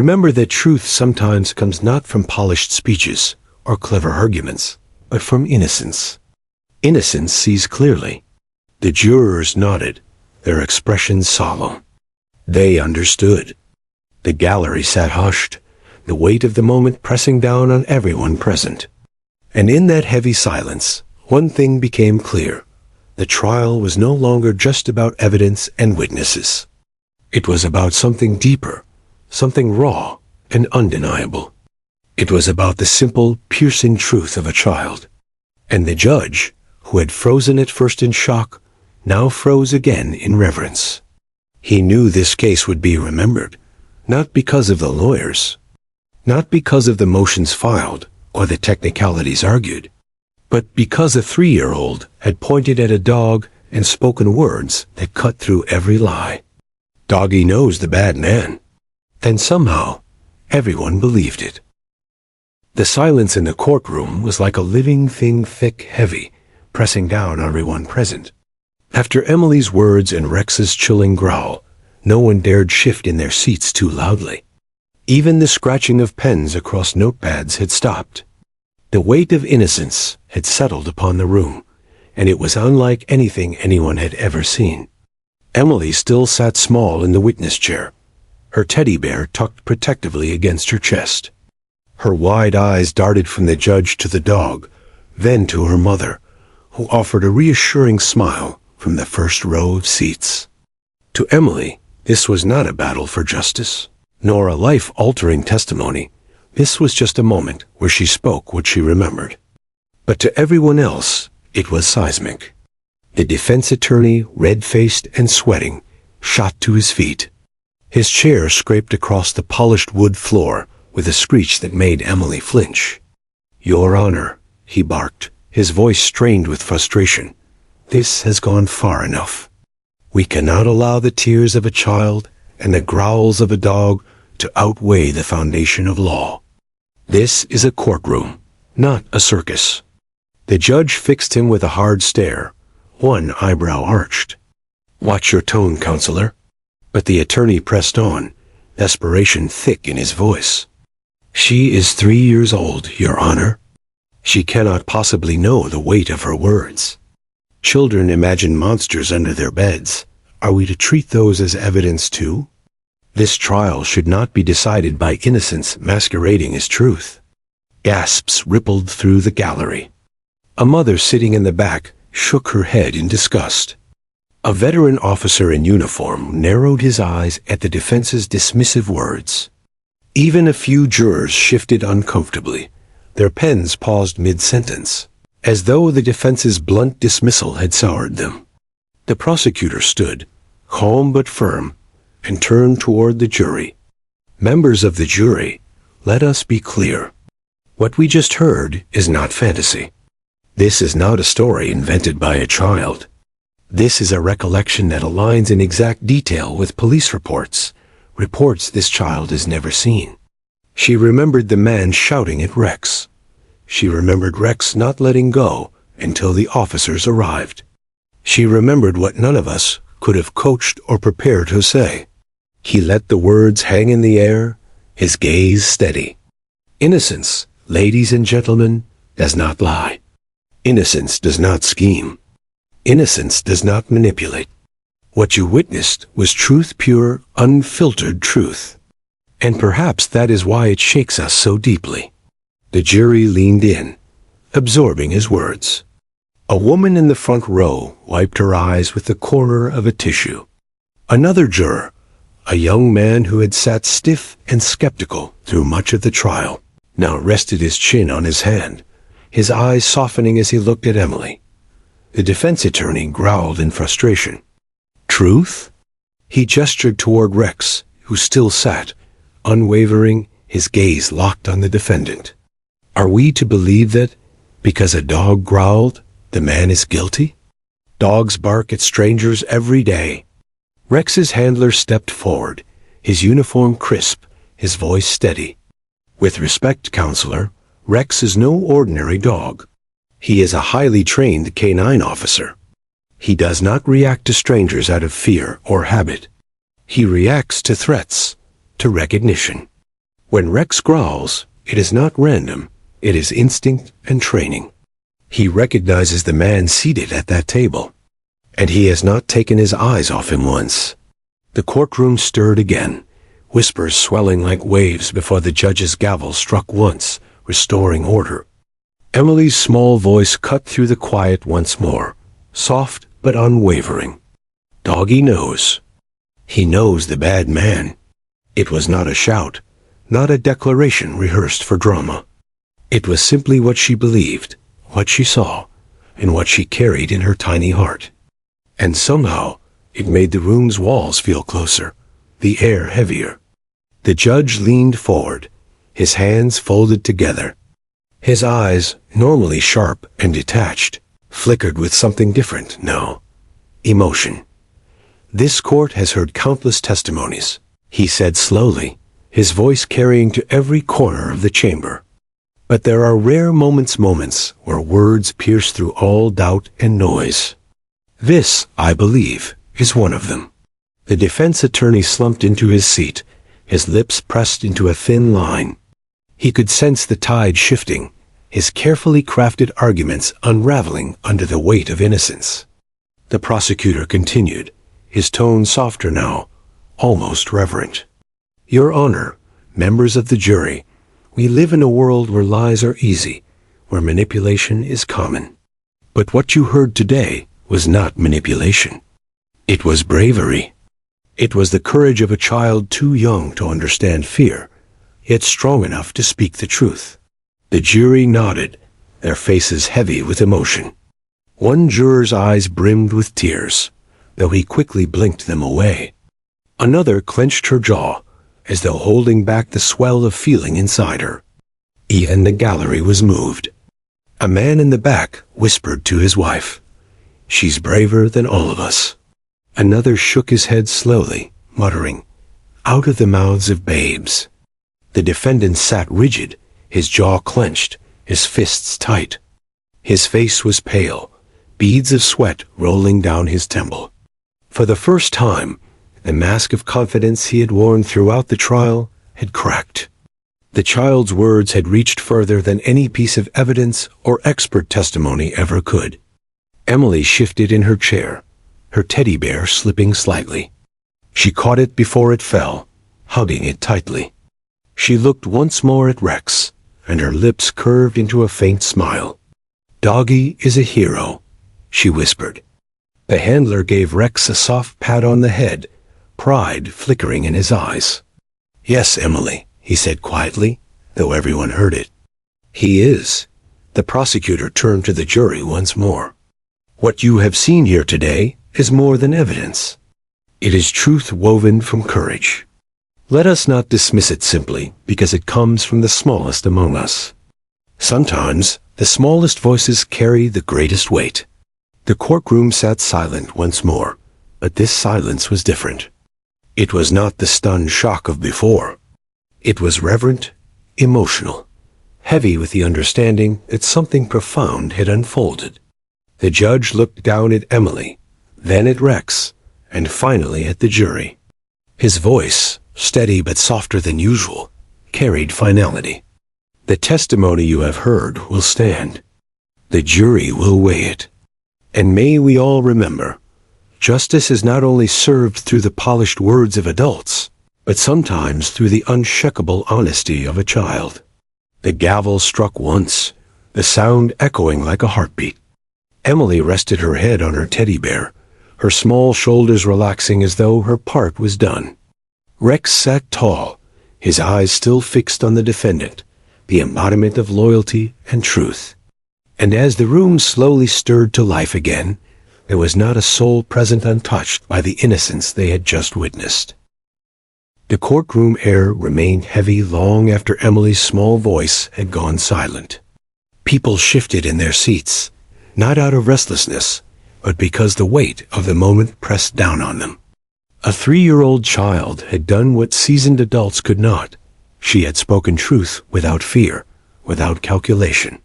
S1: Remember that truth sometimes comes not from polished speeches or clever arguments, but from innocence. Innocence sees clearly." The jurors nodded, their expressions solemn. They understood. The gallery sat hushed, the weight of the moment pressing down on everyone present. And in that heavy silence, one thing became clear. The trial was no longer just about evidence and witnesses. It was about something deeper, something raw and undeniable. It was about the simple, piercing truth of a child. And the judge, who had frozen at first in shock, now froze again in reverence. He knew this case would be remembered, not because of the lawyers, not because of the motions filed or the technicalities argued, but because a 3-year-old had pointed at a dog and spoken words that cut through every lie. "Doggy knows the bad man." And somehow, everyone believed it. The silence in the courtroom was like a living thing, thick, heavy, pressing down on everyone present. After Emily's words and Rex's chilling growl, no one dared shift in their seats too loudly. Even the scratching of pens across notepads had stopped. The weight of innocence had settled upon the room, and it was unlike anything anyone had ever seen. Emily still sat small in the witness chair, her teddy bear tucked protectively against her chest. Her wide eyes darted from the judge to the dog, then to her mother, who offered a reassuring smile from the first row of seats. To Emily, this was not a battle for justice, nor a life-altering testimony. This was just a moment where she spoke what she remembered. But to everyone else, it was seismic. The defense attorney, red-faced and sweating, shot to his feet. His chair scraped across the polished wood floor with a screech that made Emily flinch. "Your Honor," he barked, his voice strained with frustration, "this has gone far enough. We cannot allow the tears of a child and the growls of a dog to outweigh the foundation of law. This is a courtroom, not a circus." The judge fixed him with a hard stare, one eyebrow arched. "Watch your tone, counselor." But the attorney pressed on, desperation thick in his voice. "She is 3 years old, Your Honor. She cannot possibly know the weight of her words. Children imagine monsters under their beds. Are we to treat those as evidence too? This trial should not be decided by innocence masquerading as truth." Gasps rippled through the gallery. A mother sitting in the back shook her head in disgust. A veteran officer in uniform narrowed his eyes at the defense's dismissive words. Even a few jurors shifted uncomfortably, their pens paused mid-sentence, as though the defense's blunt dismissal had soured them. The prosecutor stood, calm but firm, and turned toward the jury. "Members of the jury, let us be clear. What we just heard is not fantasy. This is not a story invented by a child. This is a recollection that aligns in exact detail with police reports this child has never seen. She remembered the man shouting at Rex, She remembered Rex not letting go until the officers arrived. She remembered what none of us could have coached or prepared her say. He let the words hang in the air, his gaze steady. Innocence, ladies and gentlemen, does not lie. Innocence does not scheme. Innocence does not manipulate. What you witnessed was truth, pure, unfiltered truth. And perhaps that is why it shakes us so deeply. The jury leaned in, absorbing his words. A woman in the front row wiped her eyes with the corner of a tissue. Another juror, a young man who had sat stiff and skeptical through much of the trial, now rested his chin on his hand, his eyes softening as he looked at Emily. The defense attorney growled in frustration. Truth? He gestured toward Rex, who still sat, unwavering, his gaze locked on the defendant. Are we to believe that, because a dog growled, the man is guilty? Dogs bark at strangers every day. Rex's handler stepped forward, his uniform crisp, his voice steady. With respect, counselor, Rex is no ordinary dog. He is a highly trained canine officer. He does not react to strangers out of fear or habit. He reacts to threats, to recognition. When Rex growls, it is not random, it is instinct and training. He recognizes the man seated at that table, and he has not taken his eyes off him once. The courtroom stirred again, whispers swelling like waves before the judge's gavel struck once, restoring order. Emily's small voice cut through the quiet once more, soft but unwavering. Doggy knows. He knows the bad man. It was not a shout, not a declaration rehearsed for drama. It was simply what she believed, what she saw, and what she carried in her tiny heart. And somehow, it made the room's walls feel closer, the air heavier. The judge leaned forward, his hands folded together. His eyes, normally sharp and detached, flickered with something different now. Emotion. This court has heard countless testimonies, he said slowly, his voice carrying to every corner of the chamber. But there are rare moments where words pierce through all doubt and noise. This, I believe, is one of them. The defense attorney slumped into his seat, his lips pressed into a thin line. He could sense the tide shifting, his carefully crafted arguments unraveling under the weight of innocence. The prosecutor continued, his tone softer now, almost reverent. Your Honor, members of the jury, we live in a world where lies are easy, where manipulation is common. But what you heard today was not manipulation. It was bravery. It was the courage of a child too young to understand fear, yet strong enough to speak the truth. The jury nodded, their faces heavy with emotion. One juror's eyes brimmed with tears, though he quickly blinked them away. Another clenched her jaw, as though holding back the swell of feeling inside her. Even the gallery was moved. A man in the back whispered to his wife, "She's braver than all of us." Another shook his head slowly, muttering, "Out of the mouths of babes." The defendant sat rigid, his jaw clenched, his fists tight. His face was pale, beads of sweat rolling down his temple. For the first time, the mask of confidence he had worn throughout the trial had cracked. The child's words had reached further than any piece of evidence or expert testimony ever could. Emily shifted in her chair, her teddy bear slipping slightly. She caught it before it fell, hugging it tightly. She looked once more at Rex, and her lips curved into a faint smile. "Doggy is a hero," she whispered. The handler gave Rex a soft pat on the head, pride flickering in his eyes. "Yes, Emily," he said quietly, though everyone heard it. "He is." The prosecutor turned to the jury once more. "What you have seen here today is more than evidence. It is truth woven from courage. Let us not dismiss it simply because it comes from the smallest among us. Sometimes the smallest voices carry the greatest weight." The courtroom sat silent once more, but this silence was different. It was not the stunned shock of before. It was reverent, emotional, heavy with the understanding that something profound had unfolded. The judge looked down at Emily, then at Rex, and finally at the jury. His voice, steady but softer than usual, carried finality. The testimony you have heard will stand. The jury will weigh it. And may we all remember, justice is not only served through the polished words of adults, but sometimes through the unshakable honesty of a child. The gavel struck once, the sound echoing like a heartbeat. Emily rested her head on her teddy bear, her small shoulders relaxing as though her part was done. Rex sat tall, his eyes still fixed on the defendant, the embodiment of loyalty and truth. And as the room slowly stirred to life again, there was not a soul present untouched by the innocence they had just witnessed. The courtroom air remained heavy long after Emily's small voice had gone silent. People shifted in their seats, not out of restlessness, but because the weight of the moment pressed down on them. A 3-year-old child had done what seasoned adults could not. She had spoken truth without fear, without calculation.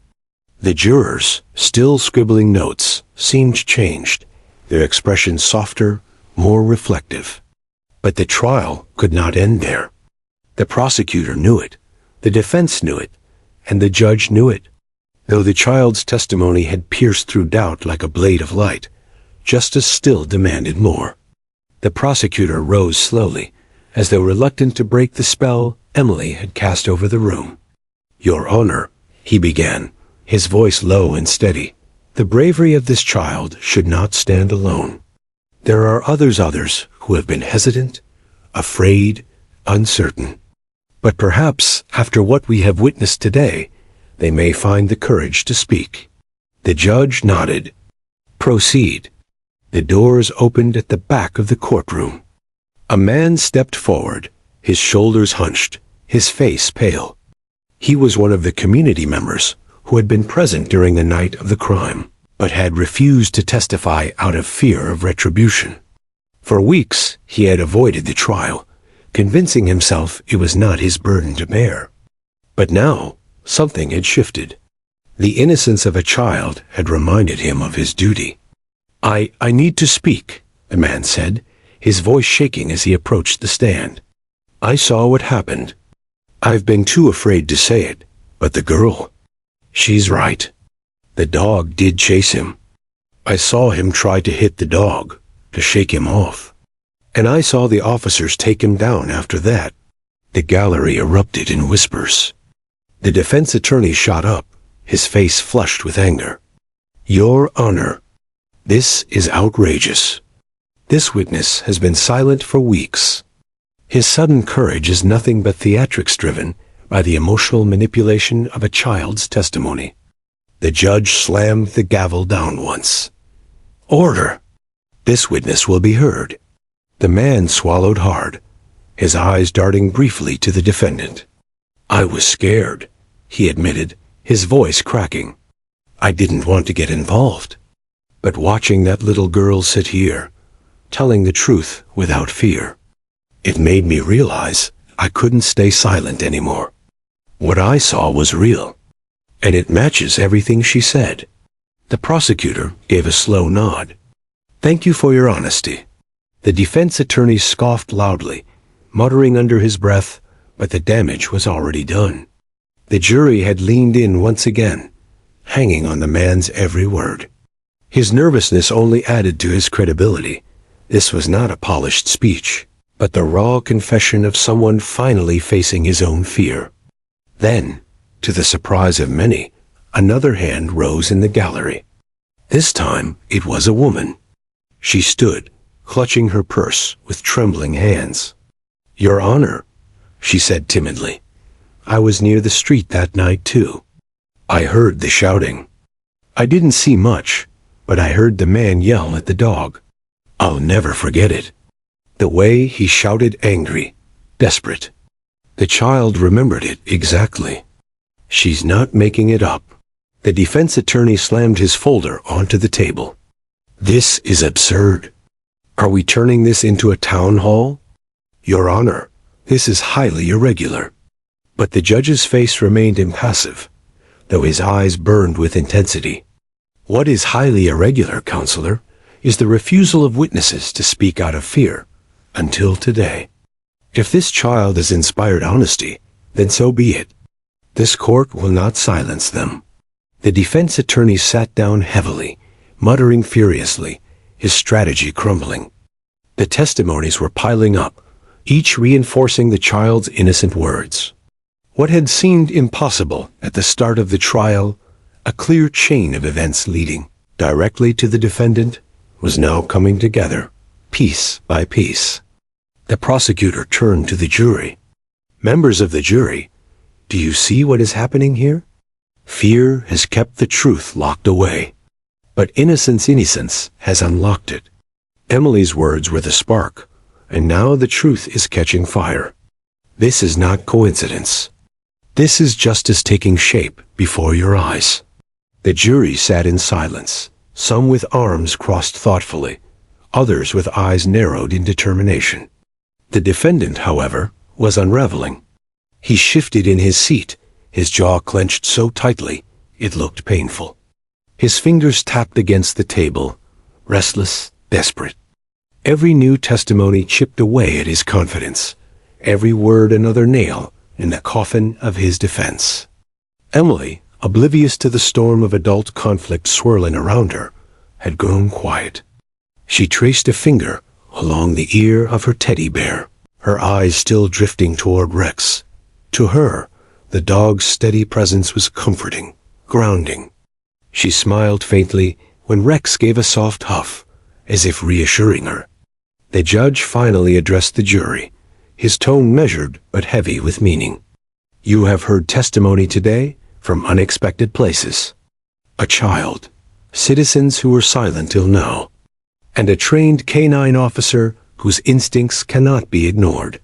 S1: The jurors, still scribbling notes, seemed changed, their expressions softer, more reflective. But the trial could not end there. The prosecutor knew it, the defense knew it, and the judge knew it. Though the child's testimony had pierced through doubt like a blade of light, justice still demanded more. The prosecutor rose slowly, as though reluctant to break the spell Emily had cast over the room. "Your Honor," he began, his voice low and steady, "the bravery of this child should not stand alone. There are others who have been hesitant, afraid, uncertain. But perhaps, after what we have witnessed today, they may find the courage to speak." The judge nodded. "Proceed." The doors opened at the back of the courtroom. A man stepped forward, his shoulders hunched, his face pale. He was one of the community members who had been present during the night of the crime, but had refused to testify out of fear of retribution. For weeks he had avoided the trial, convincing himself it was not his burden to bear. But now something had shifted. The innocence of a child had reminded him of his duty. I need to speak," the man said, his voice shaking as he approached the stand. "I saw what happened. I've been too afraid to say it, but the girl, she's right. The dog did chase him. I saw him try to hit the dog, to shake him off. And I saw the officers take him down after that." The gallery erupted in whispers. The defense attorney shot up, his face flushed with anger. "Your Honor, this is outrageous. This witness has been silent for weeks. His sudden courage is nothing but theatrics driven by the emotional manipulation of a child's testimony." The judge slammed the gavel down once. "Order! This witness will be heard." The man swallowed hard, his eyes darting briefly to the defendant. "I was scared," he admitted, his voice cracking. "I didn't want to get involved. But watching that little girl sit here, telling the truth without fear, it made me realize I couldn't stay silent anymore. What I saw was real, and it matches everything she said." The prosecutor gave a slow nod. "Thank you for your honesty." The defense attorney scoffed loudly, muttering under his breath, but the damage was already done. The jury had leaned in once again, hanging on the man's every word. His nervousness only added to his credibility. This was not a polished speech, but the raw confession of someone finally facing his own fear. Then, to the surprise of many, another hand rose in the gallery. This time it was a woman. She stood, clutching her purse with trembling hands. "Your Honor," she said timidly, "I was near the street that night too. I heard the shouting. I didn't see much, but I heard the man yell at the dog. I'll never forget it. The way he shouted, angry, desperate. The child remembered it exactly. She's not making it up." The defense attorney slammed his folder onto the table. "This is absurd. Are we turning this into a town hall? Your Honor, this is highly irregular." But the judge's face remained impassive, though his eyes burned with intensity. What is highly irregular, counselor, is the refusal of witnesses to speak out of fear, until today. If this child has inspired honesty, then so be it. This court will not silence them. The defense attorney sat down heavily, muttering furiously, his strategy crumbling. The testimonies were piling up, each reinforcing the child's innocent words. What had seemed impossible at the start of the trial, a clear chain of events leading directly to the defendant, was now coming together, piece by piece. The prosecutor turned to the jury. Members of the jury, do you see what is happening here? Fear has kept the truth locked away, but innocence has unlocked it. Emily's words were the spark, and now the truth is catching fire. This is not coincidence. This is justice taking shape before your eyes. The jury sat in silence, some with arms crossed thoughtfully, others with eyes narrowed in determination. The defendant, however, was unraveling. He shifted in his seat, his jaw clenched so tightly it looked painful. His fingers tapped against the table, restless, desperate. Every new testimony chipped away at his confidence, every word another nail in the coffin of his defense. Emily, oblivious to the storm of adult conflict swirling around her, had grown quiet. She traced a finger along the ear of her teddy bear, her eyes still drifting toward Rex. To her, the dog's steady presence was comforting, grounding. She smiled faintly when Rex gave a soft huff, as if reassuring her. The judge finally addressed the jury, his tone measured but heavy with meaning. You have heard testimony today from unexpected places. A child, citizens who were silent till now, and a trained canine officer whose instincts cannot be ignored.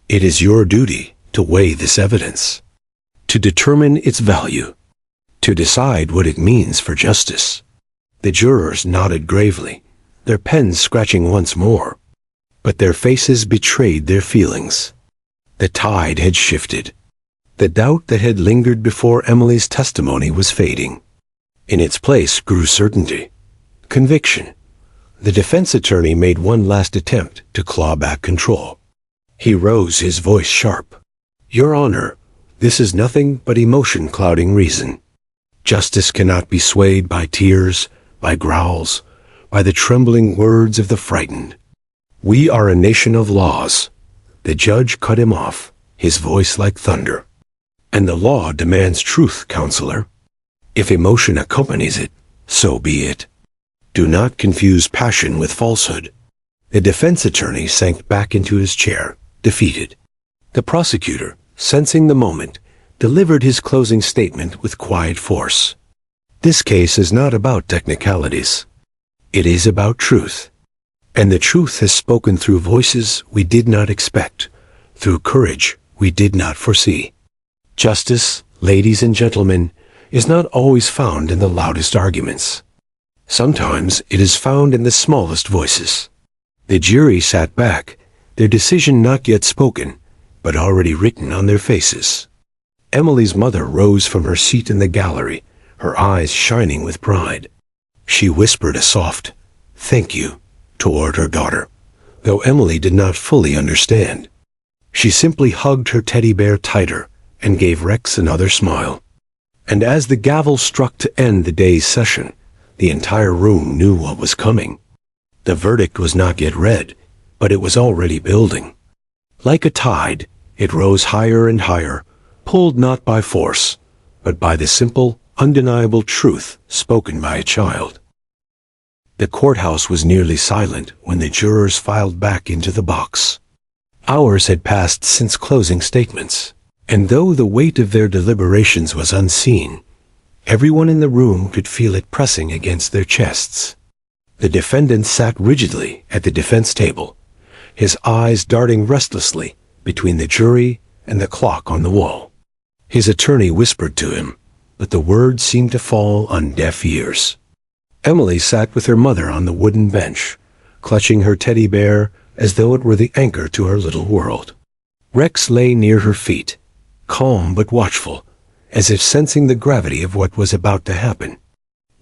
S1: It is your duty to weigh this evidence, to determine its value, to decide what it means for justice. The jurors nodded gravely, their pens scratching once more, but their faces betrayed their feelings. The tide had shifted. The doubt that had lingered before Emily's testimony was fading. In its place grew certainty, conviction. The defense attorney made one last attempt to claw back control. He rose, his voice sharp. Your Honor, this is nothing but emotion clouding reason. Justice cannot be swayed by tears, by growls, by the trembling words of the frightened. We are a nation of laws. The judge cut him off, his voice like thunder. And the law demands truth, counselor. If emotion accompanies it, so be it. Do not confuse passion with falsehood. The defense attorney sank back into his chair, defeated. The prosecutor, sensing the moment, delivered his closing statement with quiet force. This case is not about technicalities. It is about truth. And the truth has spoken through voices we did not expect, through courage we did not foresee. Justice, ladies and gentlemen, is not always found in the loudest arguments. Sometimes it is found in the smallest voices. The jury sat back, their decision not yet spoken, but already written on their faces. Emily's mother rose from her seat in the gallery, her eyes shining with pride. She whispered a soft, "Thank you," toward her daughter, though Emily did not fully understand. She simply hugged her teddy bear tighter and gave Rex another smile. And as the gavel struck to end the day's session, the entire room knew what was coming. The verdict was not yet read, but it was already building. Like a tide, it rose higher and higher, pulled not by force, but by the simple, undeniable truth spoken by a child. The courthouse was nearly silent when the jurors filed back into the box. Hours had passed since closing statements, and though the weight of their deliberations was unseen, everyone in the room could feel it pressing against their chests. The defendant sat rigidly at the defense table, his eyes darting restlessly between the jury and the clock on the wall. His attorney whispered to him, but the words seemed to fall on deaf ears. Emily sat with her mother on the wooden bench, clutching her teddy bear as though it were the anchor to her little world. Rex lay near her feet, calm but watchful, as if sensing the gravity of what was about to happen.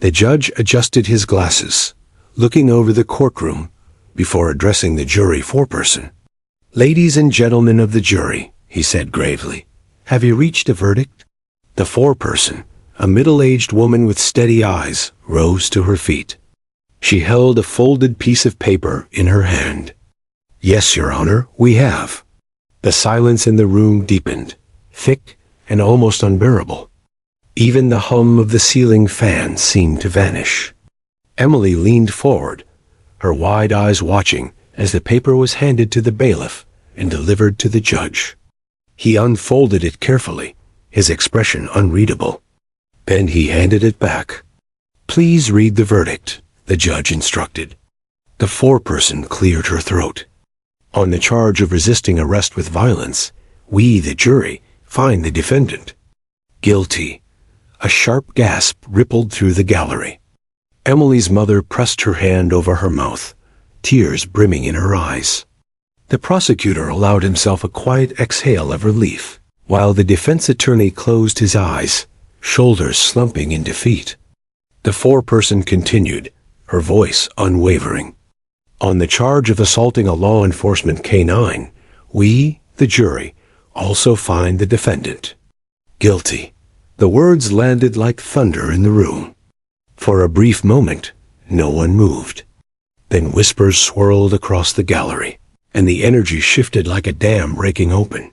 S1: The judge adjusted his glasses, looking over the courtroom before addressing the jury foreperson. "Ladies and gentlemen of the jury," he said gravely, "have you reached a verdict?" The foreperson, a middle-aged woman with steady eyes, rose to her feet. She held a folded piece of paper in her hand. "Yes, Your Honor, we have." The silence in the room deepened, thick and almost unbearable. Even the hum of the ceiling fan seemed to vanish. Emily leaned forward, her wide eyes watching as the paper was handed to the bailiff and delivered to the judge. He unfolded it carefully, his expression unreadable. Then he handed it back. "Please read the verdict," the judge instructed. The foreperson cleared her throat. "On the charge of resisting arrest with violence, we, the jury, find the defendant guilty." A sharp gasp rippled through the gallery. Emily's mother pressed her hand over her mouth, tears brimming in her eyes. The prosecutor allowed himself a quiet exhale of relief, while the defense attorney closed his eyes, shoulders slumping in defeat. The foreperson continued, her voice unwavering. "On the charge of assaulting a law enforcement canine, we, the jury, also find the defendant guilty." The words landed like thunder in the room. For a brief moment, no one moved. Then whispers swirled across the gallery, and the energy shifted like a dam breaking open.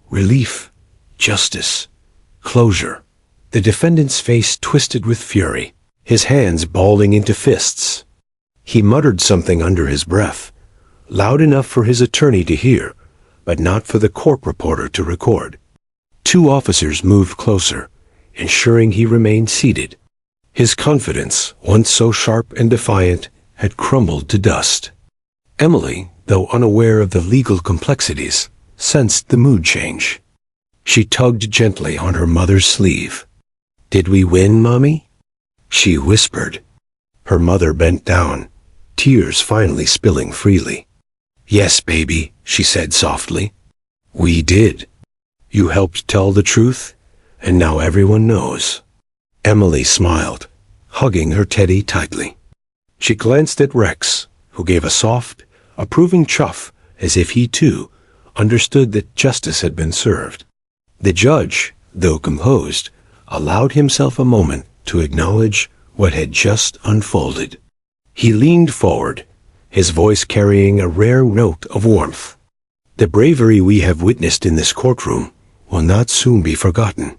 S1: Relief, justice, closure. The defendant's face twisted with fury, his hands balling into fists. He muttered something under his breath, loud enough for his attorney to hear, but not for the court reporter to record. Two officers moved closer, ensuring he remained seated. His confidence, once so sharp and defiant, had crumbled to dust. Emily, though unaware of the legal complexities, sensed the mood change. She tugged gently on her mother's sleeve. "Did we win, Mommy?" she whispered. Her mother bent down, tears finally spilling freely. "Yes, baby," she said softly. "We did. You helped tell the truth, and now everyone knows." Emily smiled, hugging her teddy tightly. She glanced at Rex, who gave a soft, approving chuff as if he too understood that justice had been served. The judge, though composed, allowed himself a moment to acknowledge what had just unfolded. He leaned forward, his voice carrying a rare note of warmth. "The bravery we have witnessed in this courtroom will not soon be forgotten.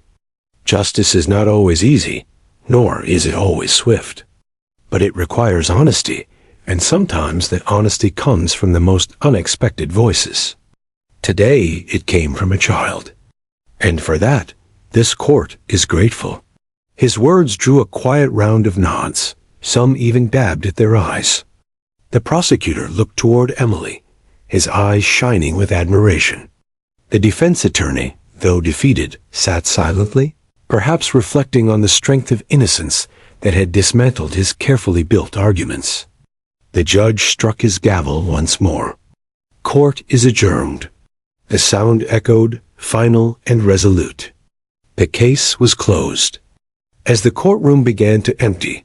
S1: Justice is not always easy, nor is it always swift. But it requires honesty, and sometimes that honesty comes from the most unexpected voices. Today it came from a child. And for that, this court is grateful." His words drew a quiet round of nods, some even dabbed at their eyes. The prosecutor looked toward Emily, his eyes shining with admiration. The defense attorney, though defeated, sat silently, perhaps reflecting on the strength of innocence that had dismantled his carefully built arguments. The judge struck his gavel once more. "Court is adjourned." The sound echoed, final and resolute. The case was closed. As the courtroom began to empty,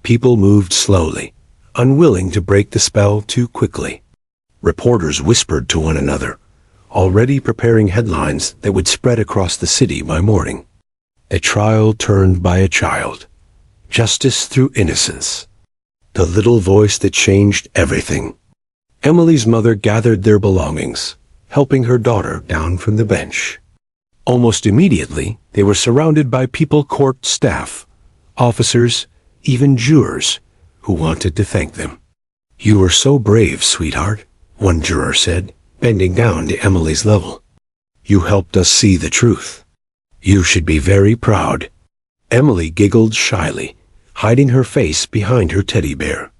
S1: people moved slowly, unwilling to break the spell too quickly. Reporters whispered to one another, already preparing headlines that would spread across the city by morning. A trial turned by a child. Justice through innocence. The little voice that changed everything. Emily's mother gathered their belongings, helping her daughter down from the bench. Almost immediately, they were surrounded by people court staff, officers, even jurors, who wanted to thank them. "You were so brave, sweetheart," one juror said, bending down to Emily's level. "You helped us see the truth. You should be very proud." Emily giggled shyly, hiding her face behind her teddy bear.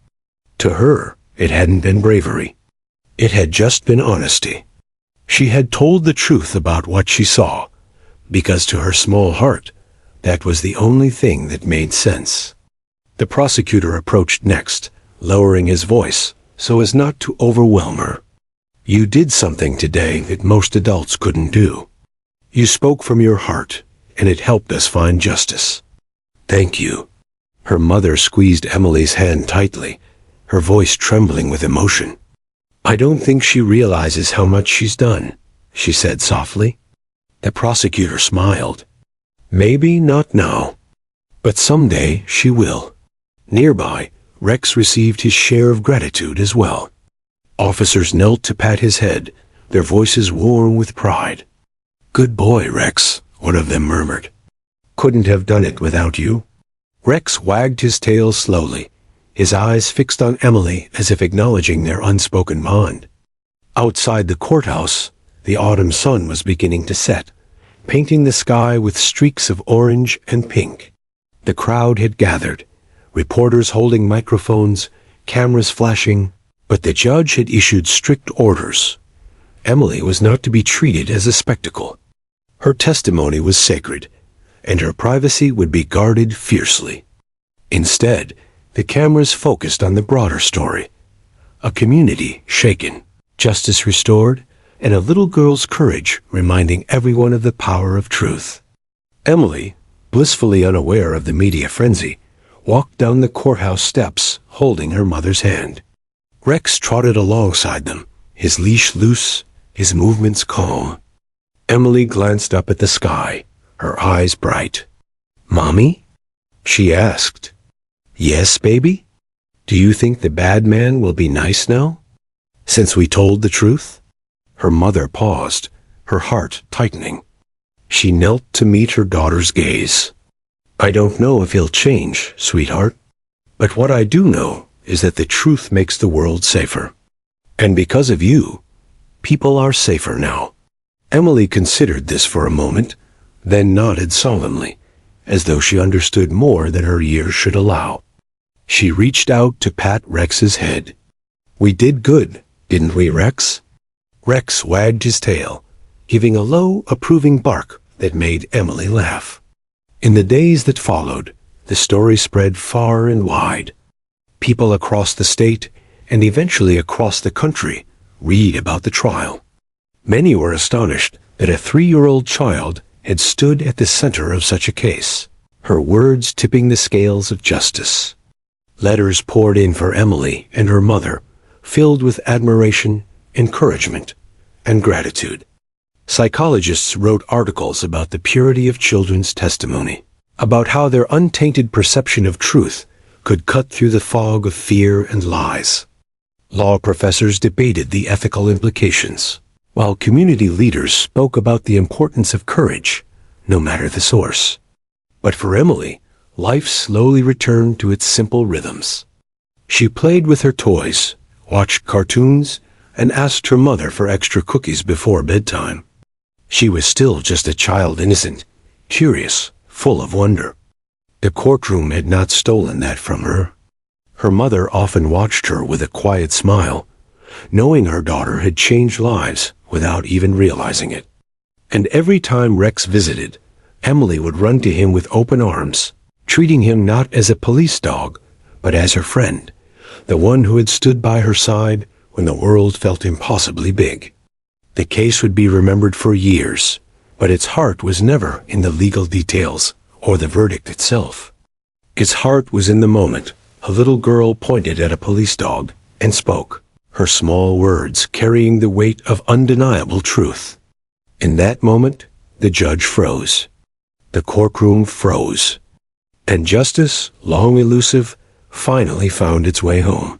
S1: To her, it hadn't been bravery. It had just been honesty. She had told the truth about what she saw, because to her small heart, that was the only thing that made sense. The prosecutor approached next, lowering his voice so as not to overwhelm her. "You did something today that most adults couldn't do. You spoke from your heart, and it helped us find justice. Thank you." Her mother squeezed Emily's hand tightly, her voice trembling with emotion. "I don't think she realizes how much she's done," she said softly. The prosecutor smiled. "Maybe not now, but someday she will." Nearby, Rex received his share of gratitude as well. Officers knelt to pat his head, their voices warm with pride. "Good boy, Rex," one of them murmured. "Couldn't have done it without you." Rex wagged his tail slowly, his eyes fixed on Emily as if acknowledging their unspoken bond. Outside the courthouse, the autumn sun was beginning to set, painting the sky with streaks of orange and pink. The crowd had gathered, reporters holding microphones, cameras flashing, but the judge had issued strict orders. Emily was not to be treated as a spectacle. Her testimony was sacred, and her privacy would be guarded fiercely. Instead, the cameras focused on the broader story. A community shaken, justice restored, and a little girl's courage reminding everyone of the power of truth. Emily, blissfully unaware of the media frenzy, walked down the courthouse steps holding her mother's hand. Rex trotted alongside them, his leash loose, his movements calm. Emily glanced up at the sky, her eyes bright. "Mommy?" she asked. "Yes, baby? Do you think the bad man will be nice now, since we told the truth?" Her mother paused, her heart tightening. She knelt to meet her daughter's gaze. "I don't know if he'll change, sweetheart, but what I do know is that the truth makes the world safer. And because of you, people are safer now." Emily considered this for a moment, then nodded solemnly, as though she understood more than her years should allow. She reached out to pat Rex's head. "We did good, didn't we, Rex?" Rex wagged his tail, giving a low, approving bark that made Emily laugh. In the days that followed, the story spread far and wide. People across the state, and eventually across the country, read about the trial. Many were astonished that a 3-year-old child had stood at the center of such a case, her words tipping the scales of justice. Letters poured in for Emily and her mother, filled with admiration, encouragement, and gratitude. Psychologists wrote articles about the purity of children's testimony, about how their untainted perception of truth could cut through the fog of fear and lies. Law professors debated the ethical implications, while community leaders spoke about the importance of courage, no matter the source. But for Emily, life slowly returned to its simple rhythms. She played with her toys, watched cartoons, and asked her mother for extra cookies before bedtime. She was still just a child, innocent, curious, full of wonder. The courtroom had not stolen that from her. Her mother often watched her with a quiet smile, knowing her daughter had changed lives without even realizing it. And every time Rex visited, Emily would run to him with open arms, treating him not as a police dog, but as her friend, the one who had stood by her side when the world felt impossibly big. The case would be remembered for years, but its heart was never in the legal details or the verdict itself. Its heart was in the moment a little girl pointed at a police dog and spoke, her small words carrying the weight of undeniable truth. In that moment, the judge froze. The courtroom froze. And justice, long elusive, finally found its way home.